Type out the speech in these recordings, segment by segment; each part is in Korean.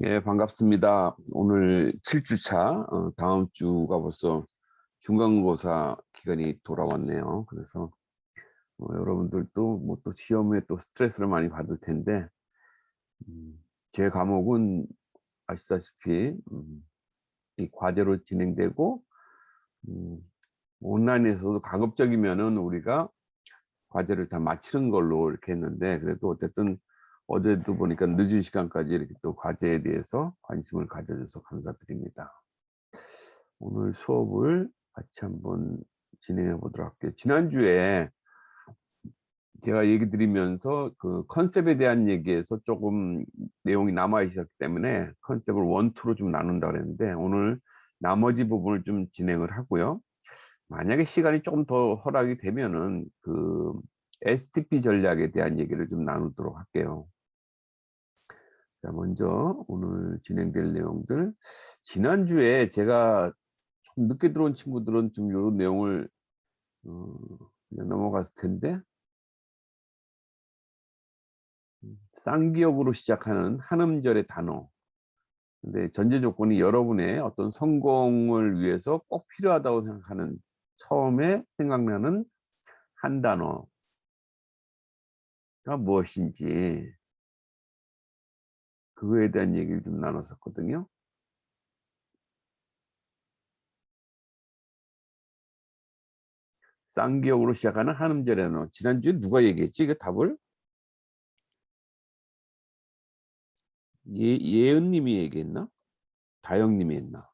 예, 반갑습니다. 오늘 7주차, 다음 주가 벌써 중간고사 기간이 돌아왔네요. 그래서 여러분들도 뭐 또 시험에 또 스트레스를 많이 받을 텐데, 음, 제 과목은 아시다시피 이 과제로 진행되고, 음, 온라인에서도 가급적이면은 우리가 과제를 다 마치는 걸로 이렇게 했는데, 그래도 어쨌든 어제도 보니까 늦은 시간까지 이렇게 또 과제에 대해서 관심을 가져줘서 감사드립니다. 오늘 수업을 같이 한번 진행해 보도록 할게요. 지난주에 제가 얘기 드리면서 그 컨셉에 대한 얘기에서 조금 내용이 남아 있었기 때문에 컨셉을 원투로 좀 나눈다 그랬는데, 오늘 나머지 부분을 좀 진행을 하고요. 만약에 시간이 조금 더 허락이 되면은 그 STP 전략에 대한 얘기를 좀 나누도록 할게요. 자, 먼저 오늘 진행될 내용들. 지난주에 제가 좀 늦게 들어온 친구들은 좀 이런 내용을 어, 그냥 넘어갔을 텐데, 쌍기역으로 시작하는 한 음절의 단어. 근데 전제 조건이 여러분의 어떤 성공을 위해서 꼭 필요하다고 생각하는, 처음에 생각나는 한 단어가 무엇인지, 그거에 대한 얘기를 좀 나눴었거든요. 쌍기역으로 시작하는 한 음절의 단어. 지난주에 누가 얘기했지? 그 답을? 예은님이 얘기했나? 다영님이 했나?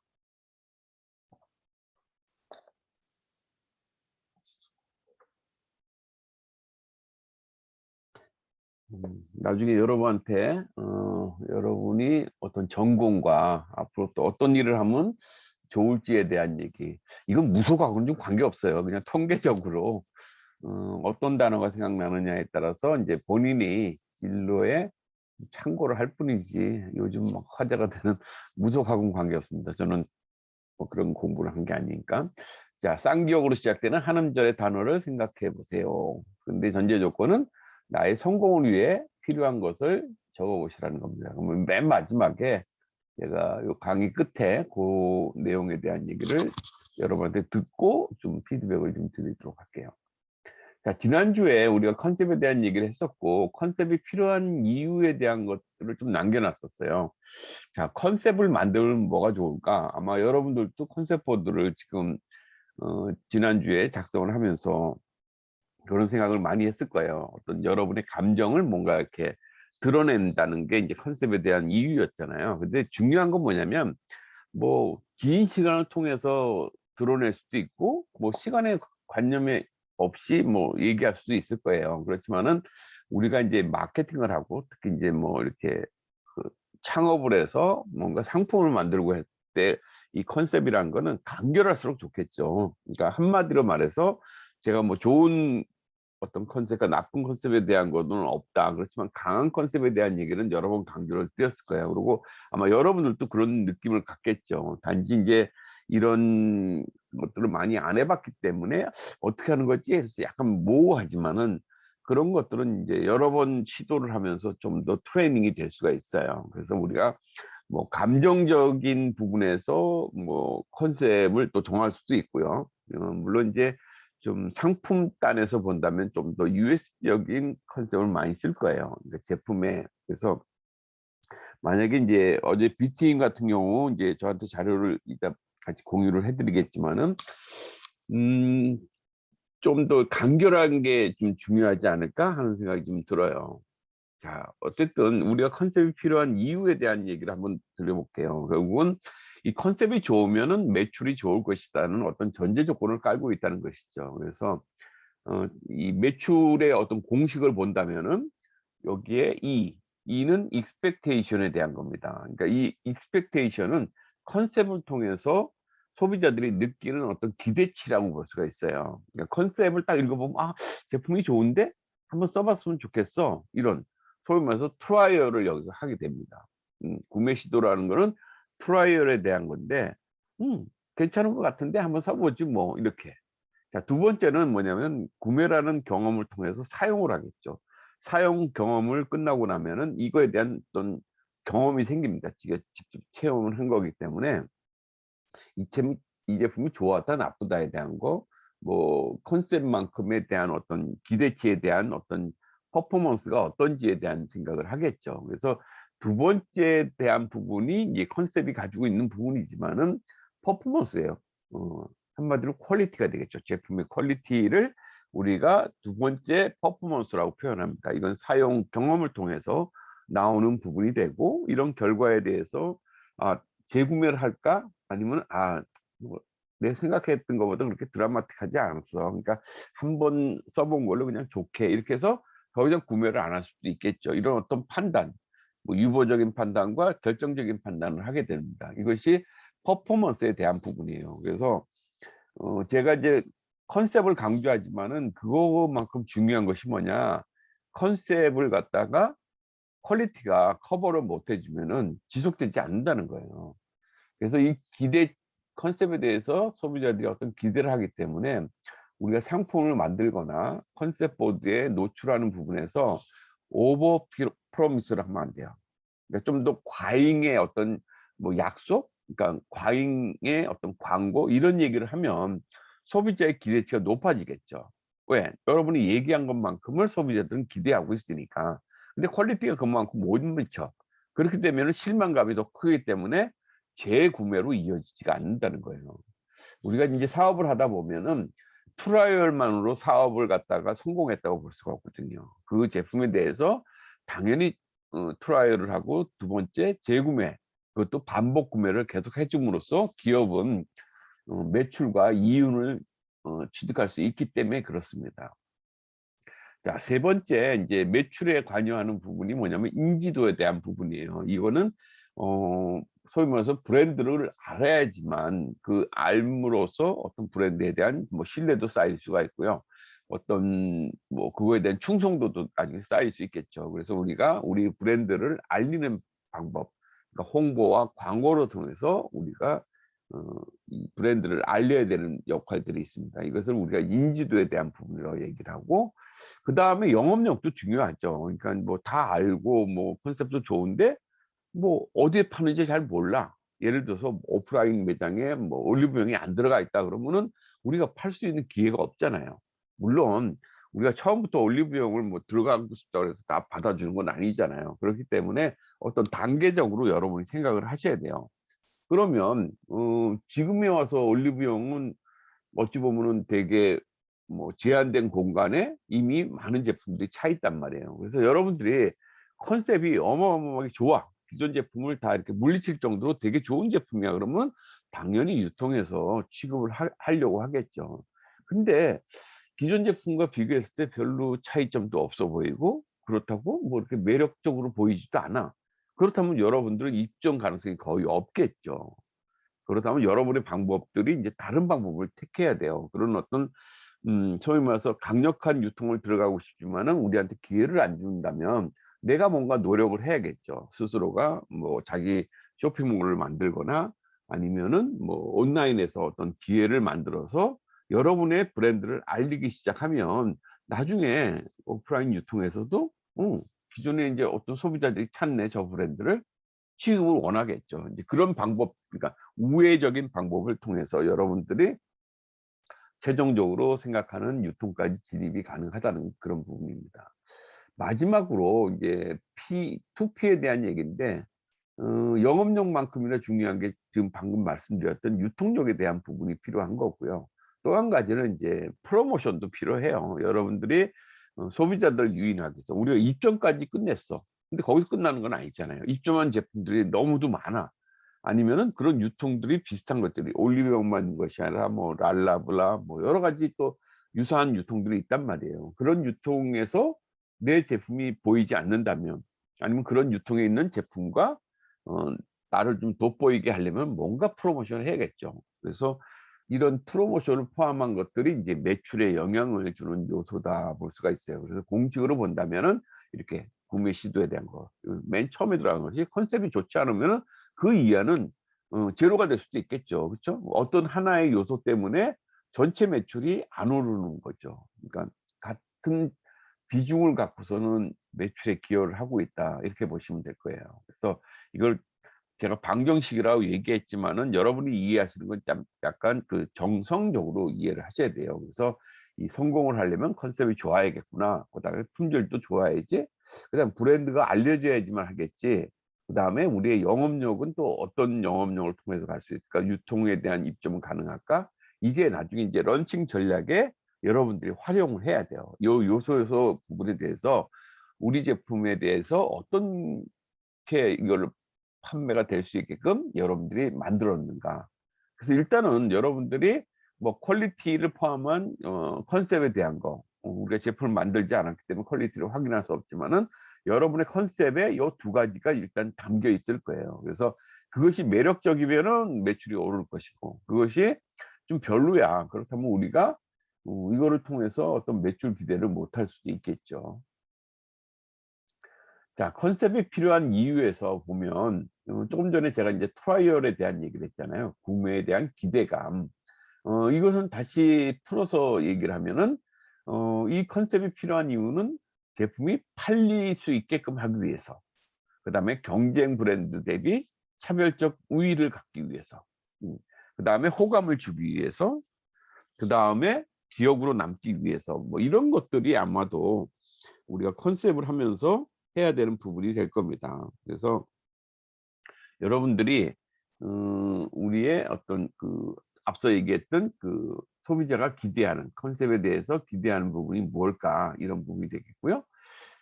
나중에 여러분한테 여러분이 어떤 전공과 앞으로 또 어떤 일을 하면 좋을지에 대한 얘기. 이건 무속하고는 좀 관계없어요. 그냥 통계적으로 어떤 단어가 생각나느냐에 따라서 이제 본인이 진로에 참고를 할 뿐이지, 요즘 막 화제가 되는 무속하고는 관계없습니다. 저는 뭐 그런 공부를 한 게 아니니까. 자, 쌍기역으로 시작되는 한 음절의 단어를 생각해 보세요. 근데 전제 조건은 나의 성공을 위해 필요한 것을 적어 보시라는 겁니다. 그러면 맨 마지막에 제가 요 강의 끝에 그 내용에 대한 얘기를 여러분한테 듣고 좀 피드백을 좀 드리도록 할게요. 자, 지난주에 우리가 컨셉에 대한 얘기를 했었고, 컨셉이 필요한 이유에 대한 것들을 좀 남겨놨었어요. 자, 컨셉을 만들면 뭐가 좋을까? 아마 여러분들도 컨셉 보드를 지금 지난주에 작성을 하면서 그런 생각을 많이 했을 거예요. 어떤 여러분의 감정을 뭔가 이렇게 드러낸다는 게 이제 컨셉에 대한 이유였잖아요. 근데 중요한 건 뭐냐면, 뭐 긴 시간을 통해서 드러낼 수도 있고, 뭐 시간의 관념에 없이 뭐 얘기할 수도 있을 거예요. 그렇지만은 우리가 이제 마케팅을 하고, 특히 이제 뭐 이렇게 그 창업을 해서 뭔가 상품을 만들고 할 때 이 컨셉이라는 거는 간결할수록 좋겠죠. 그러니까 한마디로 말해서, 제가 뭐 좋은 어떤 컨셉과 나쁜 컨셉에 대한 거는 없다. 그렇지만 강한 컨셉에 대한 얘기는 여러 번 강조를 드렸을 거예요. 그리고 아마 여러분들도 그런 느낌을 갖겠죠. 단지 이제 이런 것들을 많이 안 해봤기 때문에 어떻게 하는 거지? 해서 약간 모호하지만은, 그런 것들은 이제 여러 번 시도를 하면서 좀 더 트레이닝이 될 수가 있어요. 그래서 우리가 뭐 감정적인 부분에서 뭐 컨셉을 또 정할 수도 있고요. 물론 이제 좀 상품단에서 본다면 좀 더 US적인 컨셉을 많이 쓸 거예요. 그러니까 제품에. 그래서 만약에 이제 어제 B팀 같은 경우 이제 저한테 자료를 이따 같이 공유를 해드리겠지만은, 음, 좀 더 간결한 게 좀 중요하지 않을까 하는 생각이 좀 들어요. 자, 어쨌든 우리가 컨셉이 필요한 이유에 대한 얘기를 한번 드려볼게요. 결국은 이 컨셉이 좋으면은 매출이 좋을 것이다는 어떤 전제 조건을 깔고 있다는 것이죠. 그래서 이 매출의 어떤 공식을 본다면은 여기에 E는 expectation에 대한 겁니다. 그러니까 이 expectation은 컨셉을 통해서 소비자들이 느끼는 어떤 기대치라고 볼 수가 있어요. 그러니까 컨셉을 딱 읽어보면, 아, 제품이 좋은데 한번 써봤으면 좋겠어, 이런 소위 말해서 트라이얼을 여기서 하게 됩니다. 구매 시도라는 거는 트라이얼에 대한 건데, 음, 괜찮은 것 같은데 한번 써보지 뭐, 이렇게. 자, 두 번째는 뭐냐면 구매라는 경험을 통해서 사용을 하겠죠. 사용 경험을 끝나고 나면은 이거에 대한 어떤 경험이 생깁니다. 직접 체험을 한 거기 때문에 이 제품이 좋았다 나쁘다에 대한 거, 뭐 컨셉만큼에 대한 어떤 기대치에 대한 어떤 퍼포먼스가 어떤지에 대한 생각을 하겠죠. 그래서 두 번째에 대한 부분이 이제 컨셉이 가지고 있는 부분이지만은 퍼포먼스예요. 어 한마디로 퀄리티가 되겠죠. 제품의 퀄리티를 우리가 두 번째 퍼포먼스라고 표현합니다. 이건 사용 경험을 통해서 나오는 부분이 되고, 이런 결과에 대해서 '아 재구매를 할까?' 아니면 '아 뭐 내 생각했던 것보다 그렇게 드라마틱하지 않았어. 그러니까 한 번 써본 걸로 그냥 좋게.' 이렇게 해서 더 이상 구매를 안 할 수도 있겠죠. 이런 어떤 판단, 뭐 유보적인 판단과 결정적인 판단을 하게 됩니다. 이것이 퍼포먼스에 대한 부분이에요. 그래서 제가 이제 컨셉을 강조하지만은 그거만큼 중요한 것이 뭐냐, 컨셉을 갖다가 퀄리티가 커버를 못 해 주면은 지속되지 않는다는 거예요. 그래서 이 기대 컨셉에 대해서 소비자들이 어떤 기대를 하기 때문에 우리가 상품을 만들거나 컨셉 보드에 노출하는 부분에서 오버 프로미스를 하면 안 돼요. 그러니까 좀 더 과잉의 어떤 뭐 약속, 그러니까 과잉의 어떤 광고 이런 얘기를 하면 소비자의 기대치가 높아지겠죠. 왜? 여러분이 얘기한 것만큼을 소비자들은 기대하고 있으니까. 근데 퀄리티가 그만큼 못 미쳐. 그렇게 되면은 실망감이 더 크기 때문에 재구매로 이어지지가 않는다는 거예요. 우리가 인제 사업을 하다 보면은 트라이얼만으로 사업을 갖다가 성공했다고 볼 수가 없거든요. 그 제품에 대해서 당연히 트라이얼을 하고, 두 번째 재구매, 그것도 반복 구매를 계속 해 줌으로써 기업은 매출과 이윤을 취득할 수 있기 때문에 그렇습니다. 자, 세 번째 인제 매출에 관여하는 부분이 뭐냐면 인지도에 대한 부분이에요. 이거는 소위 말해서 브랜드를 알아야지만 그 알므로써 어떤 브랜드에 대한 뭐 신뢰도 쌓일 수가 있고요. 어떤 뭐 그거에 대한 충성도도 나중에 쌓일 수 있겠죠. 그래서 우리가 우리 브랜드를 알리는 방법, 그러니까 홍보와 광고를 통해서 우리가 어 이 브랜드를 알려야 되는 역할들이 있습니다. 이것을 우리가 인지도에 대한 부분이라고 얘기를 하고, 그다음에 영업력도 중요하죠. 그러니까 뭐 다 알고 뭐 컨셉도 좋은데 뭐 어디에 파는지 잘 몰라. 예를 들어서 오프라인 매장에 뭐 올리브영이 안 들어가 있다 그러면은 우리가 팔 수 있는 기회가 없잖아요. 물론 우리가 처음부터 올리브영을 뭐 들어가고 싶다 그래서 다 받아주는 건 아니잖아요. 그렇기 때문에 어떤 단계적으로 여러분이 생각을 하셔야 돼요. 그러면 지금에 와서 올리브영은 어찌 보면은 되게 뭐 제한된 공간에 이미 많은 제품들이 차 있단 말이에요. 그래서 여러분들이 컨셉이 어마어마하게 좋아. 기존 제품을 다 이렇게 물리칠 정도로 되게 좋은 제품이야. 그러면 당연히 유통해서 취급을 하려고 하겠죠. 근데 기존 제품과 비교했을 때 별로 차이점도 없어 보이고, 그렇다고 뭐 이렇게 매력적으로 보이지도 않아. 그렇다면 여러분들은 입점 가능성이 거의 없겠죠. 그렇다면 여러분의 방법들이 이제 다른 방법을 택해야 돼요. 그런 어떤 소위 말해서 강력한 유통을 들어가고 싶지만은 우리한테 기회를 안 준다면 내가 뭔가 노력을 해야겠죠. 스스로가 뭐 자기 쇼핑몰을 만들거나 아니면은 뭐 온라인에서 어떤 기회를 만들어서 여러분의 브랜드를 알리기 시작하면 나중에 오프라인 유통에서도 기존에 인제 어떤 소비자들이 찾네 저 브랜드를, 취급을 원하겠죠. 이제 그런 방법, 그러니까 우회적인 방법을 통해서 여러분들이 최종적으로 생각하는 유통까지 진입이 가능하다는 그런 부분입니다. 마지막으로 이제 P2P에 대한 얘기인데, 영업력만큼이나 중요한 게 지금 방금 말씀드렸던 유통력에 대한 부분이 필요한 거고요. 또 한 가지는 이제 프로모션도 필요해요. 여러분들이 소비자들을 유인하기 위해서 우리가 입점까지 끝냈어. 근데 거기서 끝나는 건 아니잖아요. 입점한 제품들이 너무도 많아. 아니면은 그런 유통들이 비슷한 것들이 올리브영만 있는 것이 아니라 뭐 랄라블라 뭐 여러 가지 또 유사한 유통들이 있단 말이에요. 그런 유통에서 내 제품이 보이지 않는다면, 아니면 그런 유통에 있는 제품과 어 나를 좀 돋보이게 하려면 뭔가 프로모션을 해야겠죠. 그래서 이런 프로모션을 포함한 것들이 이제 매출에 영향을 주는 요소다 볼 수가 있어요. 그래서 공식으로 본다면은 이렇게 구매 시도에 대한 거, 맨 처음에 들어간 것이 컨셉이 좋지 않으면은 그 이하는 제로가 될 수도 있겠죠. 그쵸? 어떤 하나의 요소 때문에 전체 매출이 안 오르는 거죠. 그러니까 같은 비중을 갖고서는 매출에 기여를 하고 있다. 이렇게 보시면 될 거예요. 그래서 이걸 제가 방정식이라고 얘기했지만은 여러분이 이해하시는 건 좀 약간 그 정성적으로 이해를 하셔야 돼요. 그래서 이 성공을 하려면 컨셉이 좋아야겠구나. 그다음에 품질도 좋아야지. 그다음 브랜드가 알려져야지만 하겠지. 그다음에 우리의 영업력은 또 어떤 영업력을 통해서 갈 수 있을까? 유통에 대한 입점은 가능할까? 이게 나중에 이제 런칭 전략에 여러분들이 활용을 해야 돼요. 요 요소 부분에 대해서 우리 제품에 대해서 어떻게 이거를 판매가 될 수 있게끔 여러분들이 만들었는가. 그래서 일단은 여러분들이 뭐 퀄리티를 포함한 컨셉에 대한 거, 우리가 제품을 만들지 않았기 때문에 퀄리티를 확인할 수 없지만은 여러분의 컨셉에 요 두 가지가 일단 담겨 있을 거예요. 그래서 그것이 매력적이면은 매출이 오를 것이고, 그것이 좀 별로야. 그렇다면 우리가 이거를 통해서 어떤 매출 기대를 못할 수도 있겠죠. 자, 컨셉이 필요한 이유에서 보면 조금 전에 제가 이제 트라이얼에 대한 얘기를 했잖아요. 구매에 대한 기대감. 이것은 다시 풀어서 얘기를 하면은 이 컨셉이 필요한 이유는 제품이 팔릴 수 있게끔 하기 위해서. 그다음에 경쟁 브랜드 대비 차별적 우위를 갖기 위해서. 음. 그다음에 호감을 주기 위해서. 그다음에 기억으로 남기 위해서. 뭐 이런 것들이 아마도 우리가 컨셉을 하면서 해야 되는 부분이 될 겁니다. 그래서 여러분들이 우리의 어떤 그 앞서 얘기했던 그 소비자가 기대하는 컨셉에 대해서 기대하는 부분이 뭘까, 이런 부분이 되겠고요.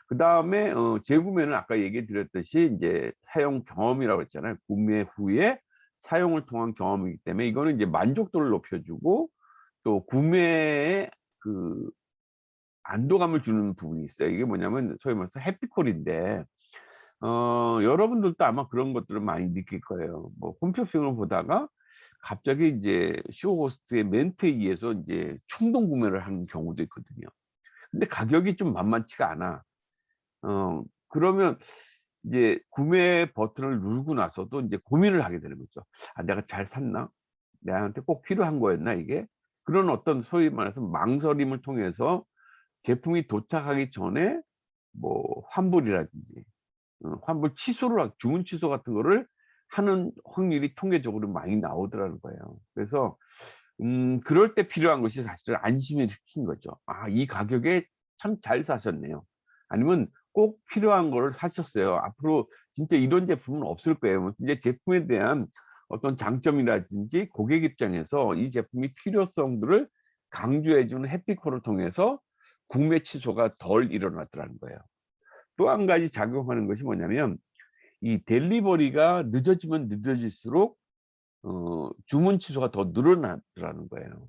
그다음에 재구매는 아까 얘기 드렸듯이 이제 사용 경험이라고 했잖아요. 구매 후에 사용을 통한 경험이기 때문에 이거는 이제 만족도를 높여주고 또 구매의 그 안도감을 주는 부분이 있어요. 이게 뭐냐면 소위 말해서 해피콜인데 여러분들도 아마 그런 것들을 많이 느낄 거예요. 뭐 홈쇼핑을 보다가 갑자기 이제 쇼호스트의 멘트에 의해서 이제 충동 구매를 하는 경우도 있거든요. 근데 가격이 좀 만만치가 않아. 그러면 이제 구매 버튼을 누르고 나서도 이제 고민을 하게 되는 거죠. '아, 내가 잘 샀나? 나한테 꼭 필요한 거였나 이게?' 그런 어떤 소위 말해서 망설임을 통해서 제품이 도착하기 전에 뭐 환불이라든지 환불 취소를 주문 취소 같은 거를 하는 확률이 통계적으로 많이 나오더라는 거예요. 그래서 그럴 때 필요한 것이 사실은 안심을 시킨 거죠. '아, 이 가격에 참 잘 사셨네요.' 아니면 '꼭 필요한 거를 사셨어요. 앞으로 진짜 이런 제품은 없을 거예요.' 뭐 이제 제품에 대한 어떤 장점이라든지 고객 입장에서 이 제품의 필요성들을 강조해 주는 해피콜을 통해서 구매 취소가 덜 일어나더라는 거예요. 또 한 가지 작용하는 것이 뭐냐면 이 딜리버리가 늦어지면 늦어질수록 주문 취소가 더 늘어나더라는 거예요.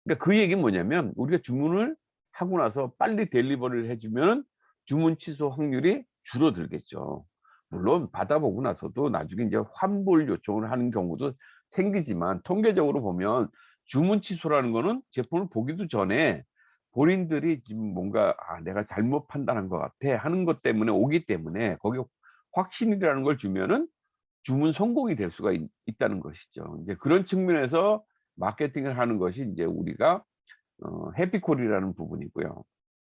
그러니까 그 얘기는 뭐냐면 우리가 주문을 하고 나서 빨리 딜리버리를 해 주면 주문 취소 확률이 줄어들겠죠. 물론 받아보고 나서도 나중에 이제 환불 요청을 하는 경우도 생기지만 통계적으로 보면 주문 취소라는 거는 제품을 보기도 전에 본인들이 지금 뭔가 '아, 내가 잘못 판단한 것 같아.' 하는 것 때문에 오기 때문에 거기에 확신이라는 걸 주면은 주문 성공이 될 수가 있다는 것이죠. 이제 그런 측면에서 마케팅을 하는 것이 인제 우리가 해피콜이라는 부분이고요.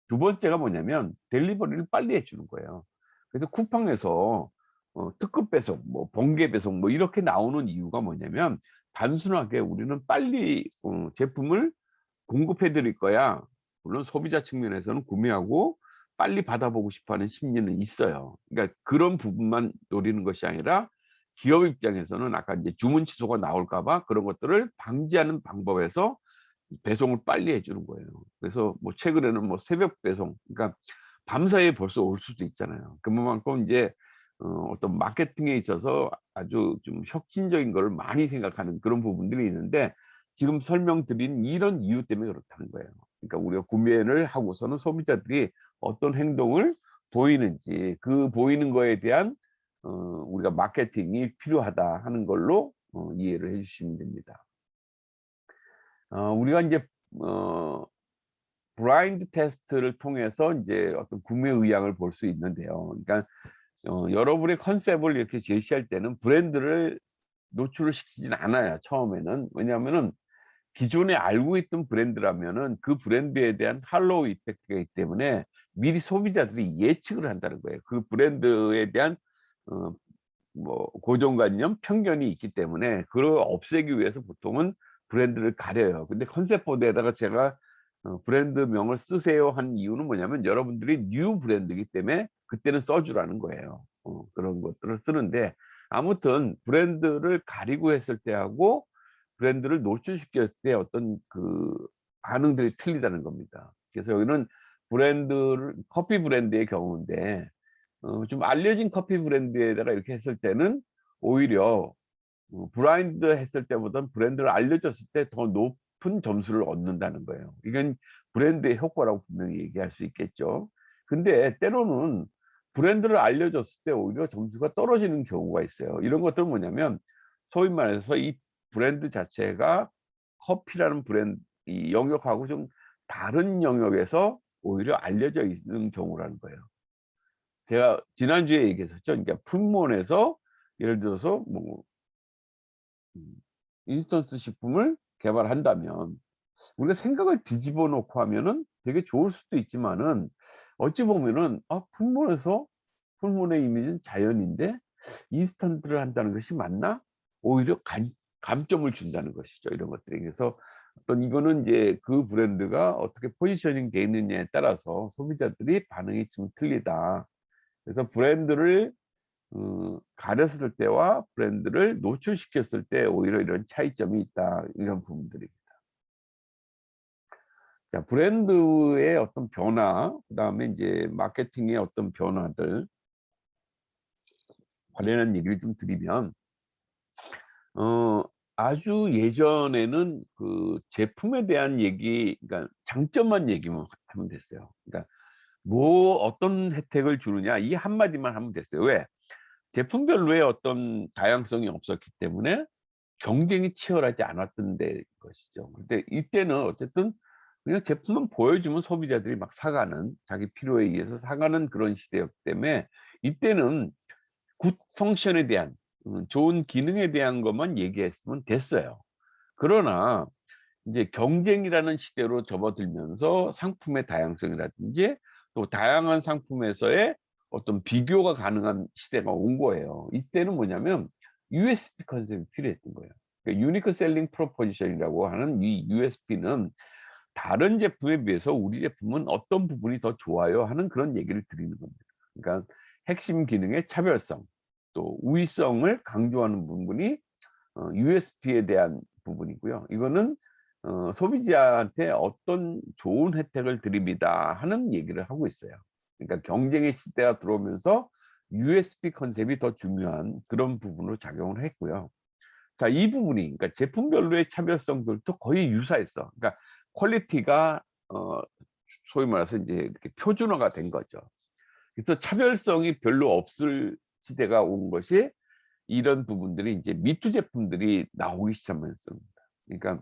두 번째가 뭐냐면 딜리버리를 빨리 해 주는 거예요. 그래서 쿠팡에서 특급 배송, 뭐 번개 배송 뭐 이렇게 나오는 이유가 뭐냐면 단순하게 우리는 빨리 제품을 공급해 드릴 거야. 물론 소비자 측면에서는 구매하고 빨리 받아보고 싶어 하는 심리는 있어요. 그러니까 그런 부분만 노리는 것이 아니라 기업 입장에서는 아까 이제 주문 취소가 나올까 봐 그런 것들을 방지하는 방법에서 배송을 빨리 해 주는 거예요. 그래서 뭐 최근에는 뭐 새벽 배송, 그러니까 밤사이에 벌써 올 수도 있잖아요. 그만큼 이제 어떤 마케팅에 있어서 아주 좀 혁신적인 거를 많이 생각하는 그런 부분들이 있는데 지금 설명드린 이런 이유 때문에 그렇다는 거예요. 그러니까 우리가 구매를 하고서는 소비자들이 어떤 행동을 보이는지 그 보이는 거에 대한 우리가 마케팅이 필요하다 하는 걸로 이해를 해 주시면 됩니다. 우리가 인제 어 블라인드 테스트를 통해서 인제 어떤 구매 의향을 볼 수 있는데요. 그러니까 여러분의 컨셉을 이렇게 제시할 때는 브랜드를 노출을 시키진 않아요, 처음에는. 왜냐하면은 기존에 알고 있던 브랜드라면은 그 브랜드에 대한 할로우 이펙트가 있기 때문에 미리 소비자들이 예측을 한다는 거예요. 그 브랜드에 대한 어 뭐 고정관념, 편견이 있기 때문에 그걸 없애기 위해서 보통은 브랜드를 가려요. 근데 컨셉 보드에다가 제가 브랜드명을 쓰세요 한 이유는 뭐냐면 여러분들이 뉴 브랜드이기 때문에 그때는 써 주라는 거예요. 그런 것들을 쓰는데 아무튼 브랜드를 가리고 했을 때하고 브랜드를 노출시켰을 때 어떤 그 반응들이 틀리다는 겁니다. 그래서 여기는 브랜드를 커피 브랜드의 경우인데 좀 알려진 커피 브랜드에다가 이렇게 했을 때는 오히려 브라인드 했을 때보다는 브랜드를 알려졌을 때 더 높은 점수를 얻는다는 거예요. 이건 브랜드의 효과라고 분명히 얘기할 수 있겠죠. 근데 때로는 브랜드를 알려졌을 때 오히려 점수가 떨어지는 경우가 있어요. 이런 것들은 뭐냐면 소위 말해서 이 브랜드 자체가 커피라는 브랜드 이 영역하고 좀 다른 영역에서 오히려 알려져 있는 경우라는 거예요. 제가 지난주에 얘기했었죠. 그러니까 품목에서 예를 들어서 뭐 음 인스턴트 식품을 개발한다면 우리가 생각을 뒤집어 놓고 하면은 되게 좋을 수도 있지만은 어찌 보면은 품목에서 품목의 이미지는 자연인데 인스턴트를 한다는 것이 맞나? 오히려 감점을 준다는 것이죠, 이런 것들이. 그래서 어떤 이거는 이제 그 브랜드가 어떻게 포지셔닝 돼 있느냐에 따라서 소비자들이 반응이 좀 틀리다. 그래서 브랜드를 가렸을 때와 브랜드를 노출시켰을 때 오히려 이런 차이점이 있다. 이런 부분들입니다. 자, 브랜드의 어떤 변화, 그다음에 인제 마케팅의 어떤 변화들 관련한 얘기를 좀 드리면 어 아주 예전에는 그 제품에 대한 얘기, 그러니까 장점만 얘기만 하면 됐어요. 그러니까 뭐 어떤 혜택을 주느냐 이 한마디만 하면 됐어요. 왜? 제품별로의 어떤 다양성이 없었기 때문에 경쟁이 치열하지 않았던 데 것이죠. 근데 이때는 어쨌든 그냥 제품만 보여주면 소비자들이 막 사가는, 자기 필요에 의해서 사가는 그런 시대였기 때문에 이때는 굿 펑션에 대한 좋은 기능에 대한 것만 얘기했으면 됐어요. 그러나 인제 경쟁이라는 시대로 접어들면서 상품의 다양성이라든지 또 다양한 상품에서의 어떤 비교가 가능한 시대가 온 거예요. 이때는 뭐냐면 USP 컨셉이 필요했던 거예요. 그러니까 유니크 셀링 프로포지션이라고 하는 이 USP는 다른 제품에 비해서 우리 제품은 어떤 부분이 더 좋아요 하는 그런 얘기를 드리는 겁니다. 그러니까 핵심 기능의 차별성, 또 우위성을 강조하는 부분이 USP에 대한 부분이고요. 이거는 소비자한테 어떤 좋은 혜택을 드립니다 하는 얘기를 하고 있어요. 그러니까 경쟁의 시대가 들어오면서 USP 컨셉이 더 중요한 그런 부분으로 작용을 했고요. 자, 이 부분이 그러니까 제품별로의 차별성들도 거의 유사했어. 그러니까 퀄리티가 소위 말해서 이제 이렇게 표준화가 된 거죠. 그래서 차별성이 별로 없을 시대가 온 것이 이런 부분들이 이제 미투 제품들이 나오기 시작했습니다. 그러니까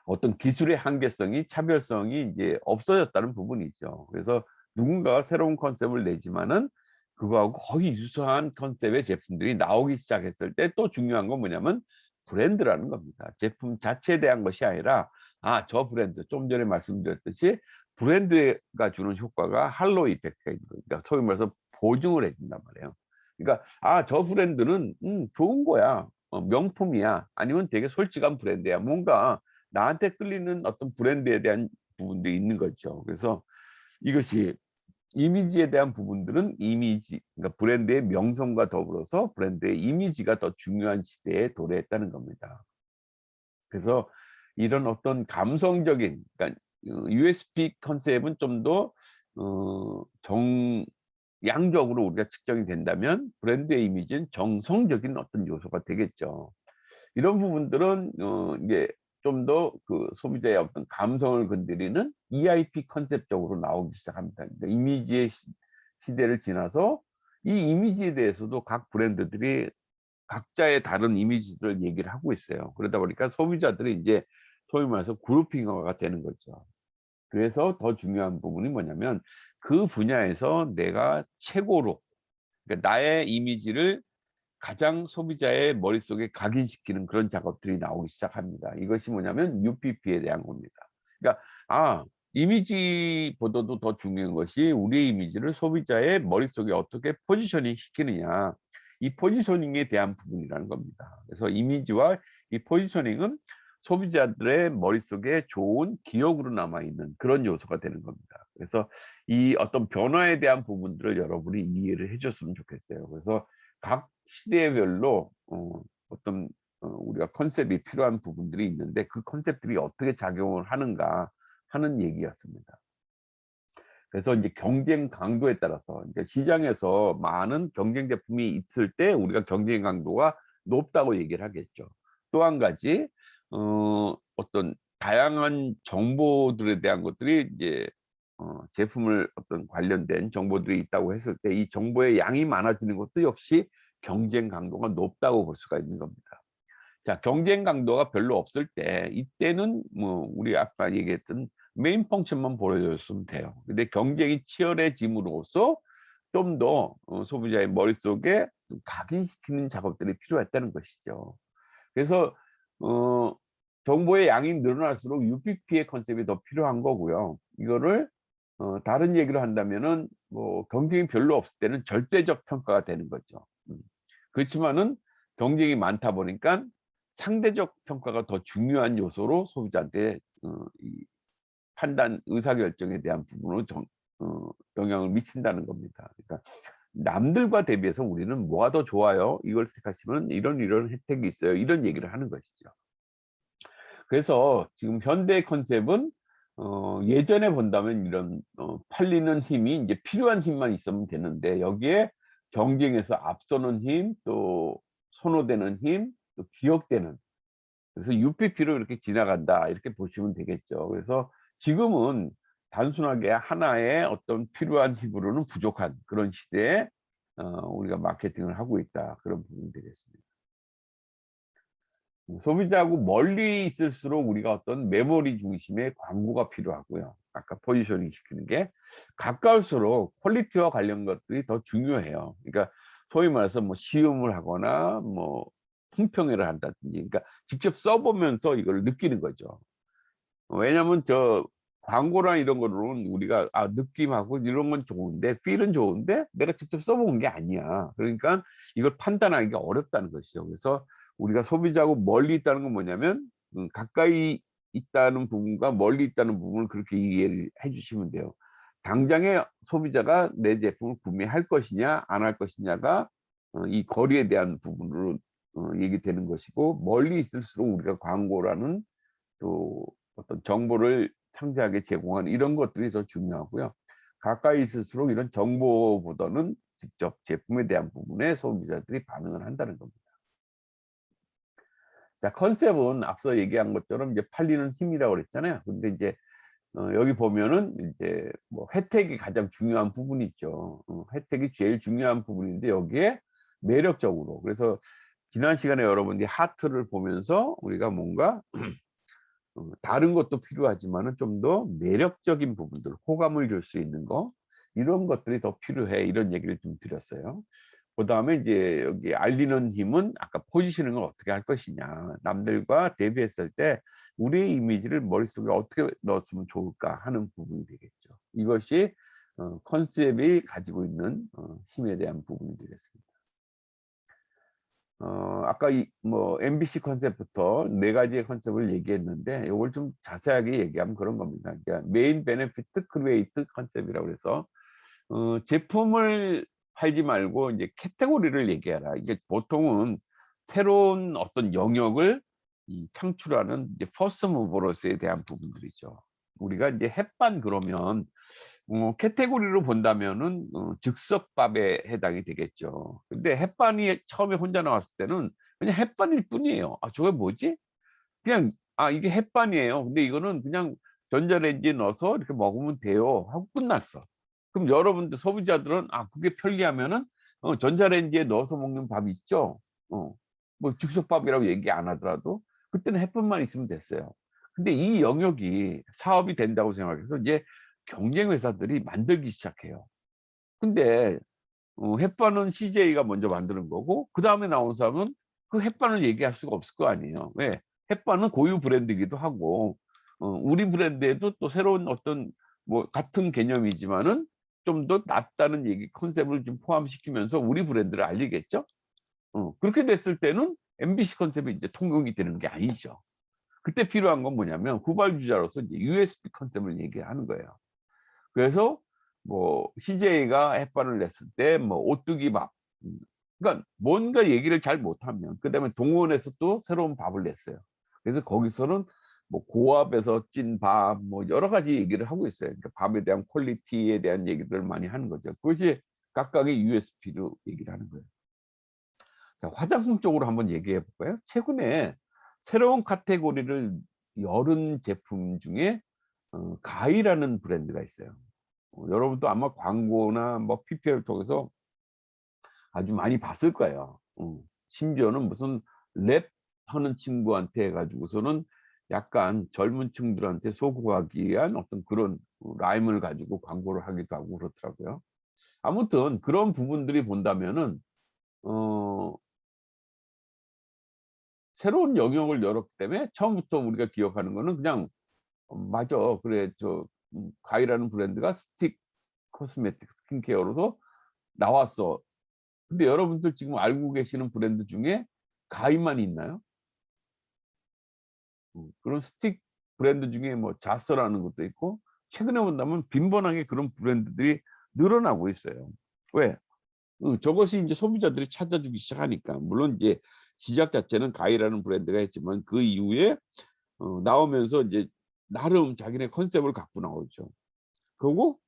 어떤 기술의 한계성이 차별성이 이제 없어졌다는 부분이죠. 그래서 누군가가 새로운 컨셉을 내지만은 그거하고 거의 유사한 컨셉의 제품들이 나오기 시작했을 때 또 중요한 건 뭐냐면 브랜드라는 겁니다. 제품 자체에 대한 것이 아니라 저 브랜드 좀 전에 말씀드렸듯이 브랜드가 주는 효과가 할로우 이펙트가 있는 거예요. 그러니까 소위 말해서 보증을 해 준단 말이에요. 그러니까 저 브랜드는 좋은 거야. 명품이야. 아니면 되게 솔직한 브랜드야. 뭔가 나한테 끌리는 어떤 브랜드에 대한 부분도 있는 거죠. 그래서 이것이 이미지에 대한 부분들은 이미지, 그러니까 브랜드의 명성과 더불어서 브랜드의 이미지가 더 중요한 시대에 도래했다는 겁니다. 그래서 이런 어떤 감성적인, 그러니까 USP 컨셉은 좀 더 양적으로 우리가 측정이 된다면 브랜드의 이미지는 정성적인 어떤 요소가 되겠죠. 이런 부분들은 이제 좀 더 그 소비자의 어떤 감성을 건드리는 EIP 컨셉적으로 나오기 시작합니다. 그러니까 이미지의 시대를 지나서 이 이미지에 대해서도 각 브랜드들이 각자의 다른 이미지들을 얘기를 하고 있어요. 그러다 보니까 소비자들이 인제 소위 말해서 그룹핑화가 되는 거죠. 그래서 더 중요한 부분이 뭐냐면 그 분야에서 내가 최고로, 그러니까 나의 이미지를 가장 소비자의 머릿속에 각인시키는 그런 작업들이 나오기 시작합니다. 이것이 뭐냐면 UPP에 대한 겁니다. 그러니까 이미지보다도 더 중요한 것이 우리의 이미지를 소비자의 머릿속에 어떻게 포지셔닝 시키느냐. 이 포지셔닝에 대한 부분이라는 겁니다. 그래서 이미지와 이 포지셔닝은 소비자들의 머릿속에 좋은 기억으로 남아있는 그런 요소가 되는 겁니다. 그래서 이 어떤 변화에 대한 부분들을 여러분이 이해를 해 줬으면 좋겠어요. 그래서 각 시대별로 어떤 우리가 컨셉이 필요한 부분들이 있는데 그 컨셉들이 어떻게 작용을 하는가 하는 얘기였습니다. 그래서 이제 경쟁 강도에 따라서 이제 시장에서 많은 경쟁 제품이 있을 때 우리가 경쟁 강도가 높다고 얘기를 하겠죠. 또 한 가지 어떤 다양한 정보들에 대한 것들이 이제 제품을 어떤 관련된 정보들이 있다고 했을 때 이 정보의 양이 많아지는 것도 역시 경쟁 강도가 높다고 볼 수가 있는 겁니다. 자, 경쟁 강도가 별로 없을 때 이때는 뭐 우리 아까 얘기했던 메인 펑션만 보여줬으면 돼요. 근데 경쟁이 치열해짐으로써 좀 더 소비자의 머릿속에 좀 각인시키는 작업들이 필요했다는 것이죠. 그래서 어 정보의 양이 늘어날수록 UPP의 컨셉이 더 필요한 거고요. 이거를 다른 얘기로 한다면은 뭐 경쟁이 별로 없을 때는 절대적 평가가 되는 거죠. 그렇지만은 경쟁이 많다 보니까 상대적 평가가 더 중요한 요소로 소비자한테 이 판단 의사결정에 대한 부분으로 영향을 미친다는 겁니다. 그러니까 남들과 대비해서 우리는 뭐가 더 좋아요? 이걸 택하시면 이런 혜택이 있어요. 이런 얘기를 하는 것이죠. 그래서 지금 현대 컨셉은 예전에 본다면 이런 팔리는 힘이 이제 필요한 힘만 있으면 되는데 여기에 경쟁에서 앞서는 힘, 또 선호되는 힘, 또 기억되는, 그래서 UPP로 이렇게 지나간다 이렇게 보시면 되겠죠. 그래서 지금은 단순하게 하나의 어떤 필요한 힘으로는 부족한 그런 시대에 우리가 마케팅을 하고 있다, 그런 부분이 되겠습니다. 소비자하고 멀리 있을수록 우리가 어떤 메모리 중심의 광고가 필요하고요. 아까 포지셔닝 시키는 게 가까울수록 퀄리티와 관련 것들이 더 중요해요. 그러니까 소위 말해서 뭐 시음을 하거나 뭐 품평회를 한다든지, 그러니까 직접 써보면서 이걸 느끼는 거죠. 왜냐면 저 광고나 이런 거로는 우리가 느낌하고 이런 건 좋은데 필은 좋은데 내가 직접 써본 게 아니야. 그러니까 이걸 판단하기가 어렵다는 것이죠. 그래서 우리가 소비자하고 멀리 있다는 건 뭐냐면 가까이 있다는 부분과 멀리 있다는 부분을 그렇게 이해를 해 주시면 돼요. 당장에 소비자가 내 제품을 구매할 것이냐 안 할 것이냐가 이 거리에 대한 부분으로 얘기되는 것이고, 멀리 있을수록 우리가 광고라는 또 어떤 정보를 상세하게 제공하는 이런 것들이 더 중요하고요. 가까이 있을수록 이런 정보보다는 직접 제품에 대한 부분에 소비자들이 반응을 한다는 겁니다. 자, 컨셉은 앞서 얘기한 것처럼 이제 팔리는 힘이라고 그랬잖아요. 근데 이제 여기 보면은 이제 뭐 혜택이 가장 중요한 부분이죠. 혜택이 제일 중요한 부분인데 여기에 매력적으로, 그래서 지난 시간에 여러분들이 하트를 보면서 우리가 뭔가 다른 것도 필요하지만은 좀 더 매력적인 부분들, 호감을 줄 수 있는 거, 이런 것들이 더 필요해, 이런 얘기를 좀 드렸어요. 그다음에 이제 여기 알리는 힘은 아까 포지셔닝을 어떻게 할 것이냐. 남들과 대비했을 때 우리의 이미지를 머릿속에 어떻게 넣었으면 좋을까 하는 부분이 되겠죠. 이것이 컨셉이 가지고 있는 힘에 대한 부분이 되겠습니다. 아까 이 뭐 MBC 컨셉부터 4 가지의 컨셉을 얘기했는데 요걸 좀 자세하게 얘기하면 그런 겁니다. 그러니까 메인 베네피트 크리에이트 컨셉이라고 그래서 제품을 팔지 말고 이제 카테고리를 얘기하라. 이게 보통은 새로운 어떤 영역을 창출하는 이제 퍼스트 무버로서에 대한 부분들이죠. 우리가 이제 햇반 그러면 카테고리로 본다면은 즉석밥에 해당이 되겠죠. 근데 햇반이 처음에 혼자 나왔을 때는 그냥 햇반일 뿐이에요. '아 저게 뭐지?' 그냥 '아 이게 햇반이에요. 근데 이거는 그냥 전자레인지에 넣어서 이렇게 먹으면 돼요.' 하고 끝났어. 그럼 여러분들 소비자들은 그게 편리하면은 전자레인지에 넣어서 먹는 밥 있죠? 어 뭐 즉석밥이라고 얘기 안 하더라도 그때는 햇반만 있으면 됐어요. 근데 이 영역이 사업이 된다고 생각해서 이제 경쟁 회사들이 만들기 시작해요. 근데 햇반은 CJ가 먼저 만드는 거고 그다음에 나온 사람은 그 햇반을 얘기할 수가 없을 거 아니에요. 왜? 햇반은 고유 브랜드이기도 하고 우리 브랜드에도 또 새로운 어떤 뭐 같은 개념이지만은 좀 더 낫다는 얘기 컨셉을 좀 포함시키면서 우리 브랜드를 알리겠죠. 그렇게 됐을 때는 MBC 컨셉이 이제 통용이 되는 게 아니죠. 그때 필요한 건 뭐냐면 후발주자로서 이제 USB 컨셉을 얘기하는 거예요. 그래서 뭐 CJ가 햇반을 냈을 때 뭐 오뚜기 밥. 그러니까 뭔가 얘기를 잘 못하면 그다음에 동원에서 또 새로운 밥을 냈어요. 그래서 거기서는 뭐 고압에서 찐 밥 뭐 여러 가지 얘기를 하고 있어요. 그러니까 밥에 대한 퀄리티에 대한 얘기들을 많이 하는 거죠. 그것이 각각의 USP로 얘기를 하는 거예요. 자, 화장품 쪽으로 한번 얘기해 볼까요? 최근에 새로운 카테고리를 열은 제품 중에 가이라는 브랜드가 있어요. 여러분도 아마 광고나 뭐 PPL을 통해서 아주 많이 봤을 거예요. 심지어는 무슨 랩하는 친구한테 해 가지고서는 약간 젊은 층들한테 소구하기 위한 어떤 그런 라임을 가지고 광고를 하기도 하고 그렇더라고요. 아무튼 그런 부분들이 본다면은 어 새로운 영역을 열었기 때문에 처음부터 우리가 기억하는 거는 그냥 '맞아. 그래. 가이라는 브랜드가 스틱 코스메틱 스킨케어로서 나왔어.' 근데 여러분들 지금 알고 계시는 브랜드 중에 가이만 있나요? 그런 스틱 브랜드 중에 뭐 자서라는 것도 있고 최근에 본다면 빈번하게 그런 브랜드들이 늘어나고 있어요. 왜? 저것이 인제 소비자들이 찾아주기 시작하니까. 물론 이제 시작 자체는 가이라는 브랜드가 했지만 그 이후에 나오면서 이제 나름 자기네 컨셉을 갖고 나오죠. 그러고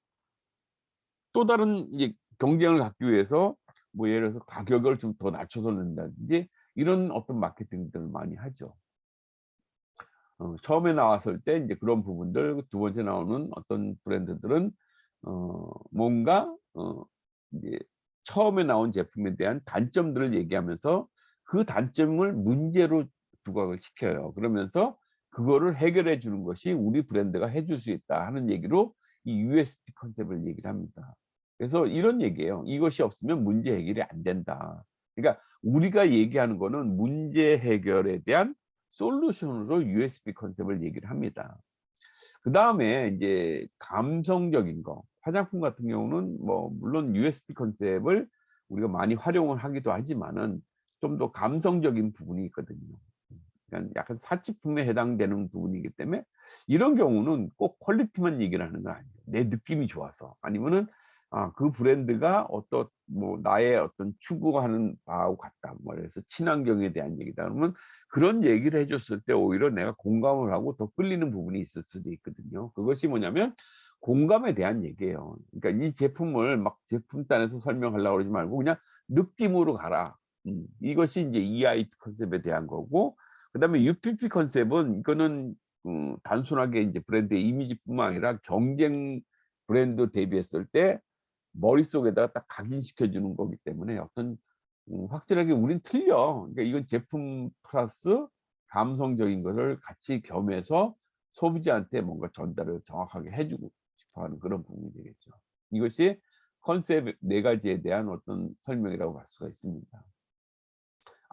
또 다른 이제 경쟁을 갖기 위해서 뭐 예를 들어서 가격을 좀 더 낮춰서 낸다든지 이런 어떤 마케팅들을 많이 하죠. 처음에 나왔을 때 인제 그런 부분들 두 번째 나오는 어떤 브랜드들은 뭔가 이제 처음에 나온 제품에 대한 단점들을 얘기하면서 그 단점을 문제로 부각을 시켜요. 그러면서 그거를 해결해 주는 것이 "우리 브랜드가 해줄 수 있다." 하는 얘기로 이 USP 컨셉을 얘기를 합니다. 그래서 이런 얘기예요. "이것이 없으면 문제 해결이 안 된다." 그러니까 우리가 얘기하는 거는 문제 해결에 대한 솔루션으로 USB 컨셉을 얘기를 합니다. 그다음에 인제 감성적인 거 화장품 같은 경우는 뭐 물론 USB 컨셉을 우리가 많이 활용을 하기도 하지만은 좀 더 감성적인 부분이 있거든요. 그러니까 약간 사치품에 해당되는 부분이기 때문에 이런 경우는 꼭 퀄리티만 얘기를 하는 건 아니에요. 내 느낌이 좋아서 아니면은 그 브랜드가 어떤 뭐 나의 어떤 추구하는 바하고 같다. 뭐 그래서 친환경에 대한 얘기다. 그러면 그런 얘기를 해 줬을 때 오히려 내가 공감을 하고 더 끌리는 부분이 있을 수도 있거든요. 그것이 뭐냐면 공감에 대한 얘기예요. 그러니까 이 제품을 막 제품단에서 설명하려고 그러지 말고 그냥 느낌으로 가라. 이것이 인제 EIP 컨셉에 대한 거고 그다음에 UPP 컨셉은 이거는 단순하게 인제 브랜드의 이미지뿐만 아니라 경쟁 브랜드 대비했을 때 머릿속에다가 딱 각인시켜 주는 거기 때문에 어떤 확실하게 '우린 틀려.' 그러니까 이건 제품 플러스 감성적인 것을 같이 겸해서 소비자한테 뭔가 전달을 정확하게 해 주고 싶어 하는 그런 부분이 되겠죠. 이것이 컨셉 네 가지에 대한 어떤 설명이라고 할 수가 있습니다.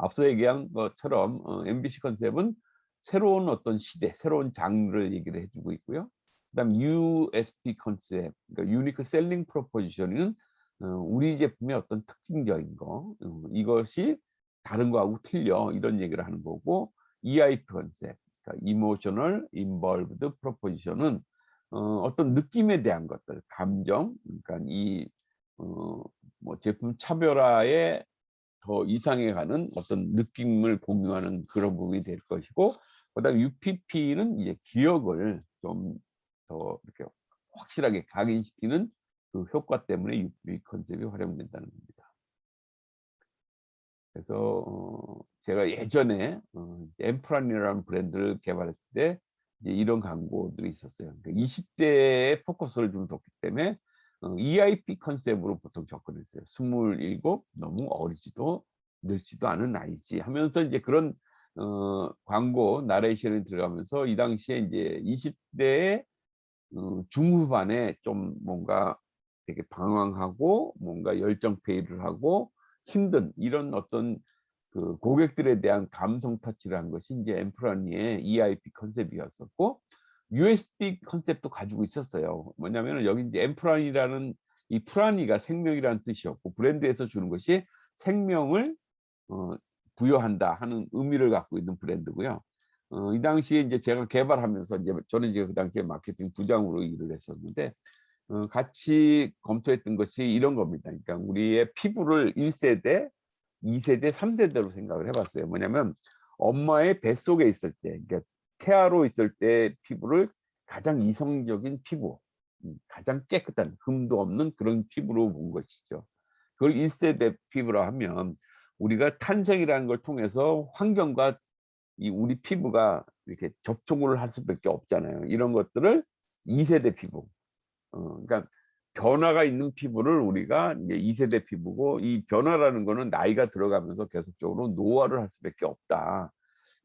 앞서 얘기한 것처럼 MBC 컨셉은 새로운 어떤 시대, 새로운 장르를 얘기를 해 주고 있고요. 그다음 USP 컨셉, 그러니까 유니크 셀링 프로포지션은 우리 제품의 어떤 특징적인 거, 이것이 다른 거하고 틀려 이런 얘기를 하는 거고 EIP 컨셉, 그러니까 이모셔널 인볼브드 프로포지션은 어떤 느낌에 대한 것들, 감정, 그러니까 이 뭐 제품 차별화에 더 이상해 가는 어떤 느낌을 공유하는 그런 부분이 될 것이고 그다음에 UPP는 이제 기억을 좀 더 이렇게 확실하게 각인시키는 그 효과 때문에 UPP 컨셉이 활용된다는 겁니다. 그래서 제가 예전에 엠프란이라는 브랜드를 개발했을 때 이제 이런 광고들이 있었어요. 그러니까 20 대에 포커스를 좀 뒀기 때문에 EIP 컨셉으로 보통 접근했어요. "27 너무 어리지도 늙지도 않은 나이지." 하면서 이제 그런 광고 나레이션이 들어가면서 이 당시에 인제 20 대의 중후반에 좀 뭔가 되게 방황하고 뭔가 열정페이를 하고 힘든 이런 어떤 그 고객들에 대한 감성 터치를 한 것이 인제 엠프라니의 EIP 컨셉이었었고 USB 컨셉도 가지고 있었어요. 뭐냐면은 여기 이제 엠프란이라는 이 프라니가 생명이라는 뜻이었고 브랜드에서 주는 것이 생명을 어 부여한다 하는 의미를 갖고 있는 브랜드고요. 이 당시에 인제 제가 개발하면서 인제 저는 이제 그 당시에 마케팅 부장으로 일을 했었는데 같이 검토했던 것이 이런 겁니다. 그러니까 우리의 피부를 1 세대, 2 세대, 3 세대로 생각을 해 봤어요. 뭐냐면 엄마의 뱃속에 있을 때 그러니까 태아로 있을 때 피부를 가장 이성적인 피부, 가장 깨끗한 흠도 없는 그런 피부로 본 것이죠. 그걸 1 세대 피부라 하면 우리가 탄생이라는 걸 통해서 환경과 이 우리 피부가 이렇게 접촉을 할 수밖에 없잖아요. 이런 것들을 2 세대 피부. 그러니까 변화가 있는 피부를 우리가 이제 2 세대 피부고 이 변화라는 거는 나이가 들어가면서 계속적으로 노화를 할 수밖에 없다.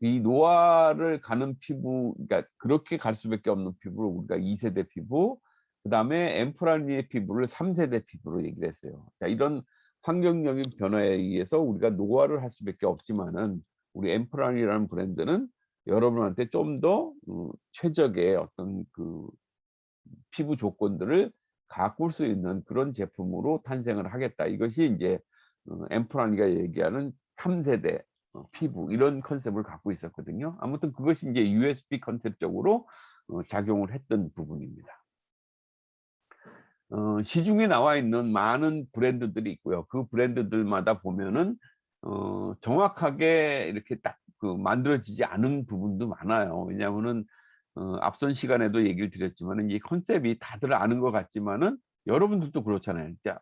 이 노화를 가는 피부 그러니까 그렇게 갈 수밖에 없는 피부를 우리가 2 세대 피부 그다음에 엠프라니의 피부를 3 세대 피부로 얘기를 했어요. 자 이런 환경적인 변화에 의해서 우리가 노화를 할 수밖에 없지만은 우리 엠프란이라는 브랜드는 여러분한테 좀 더 최적의 어떤 그 피부 조건들을 가꿀 수 있는 그런 제품으로 탄생을 하겠다. 이것이 인제 엠프란이가 얘기하는 3 세대 피부 이런 컨셉을 갖고 있었거든요. 아무튼 그것이 인제 USB 컨셉적으로 작용을 했던 부분입니다. 시중에 나와 있는 많은 브랜드들이 있고요. 그 브랜드들마다 보면은 정확하게 이렇게 딱 그 만들어지지 않은 부분도 많아요. 왜냐하면은 앞선 시간에도 얘기를 드렸지만은 이 컨셉이 다들 아는 것 같지만은 여러분들도 그렇잖아요. 진짜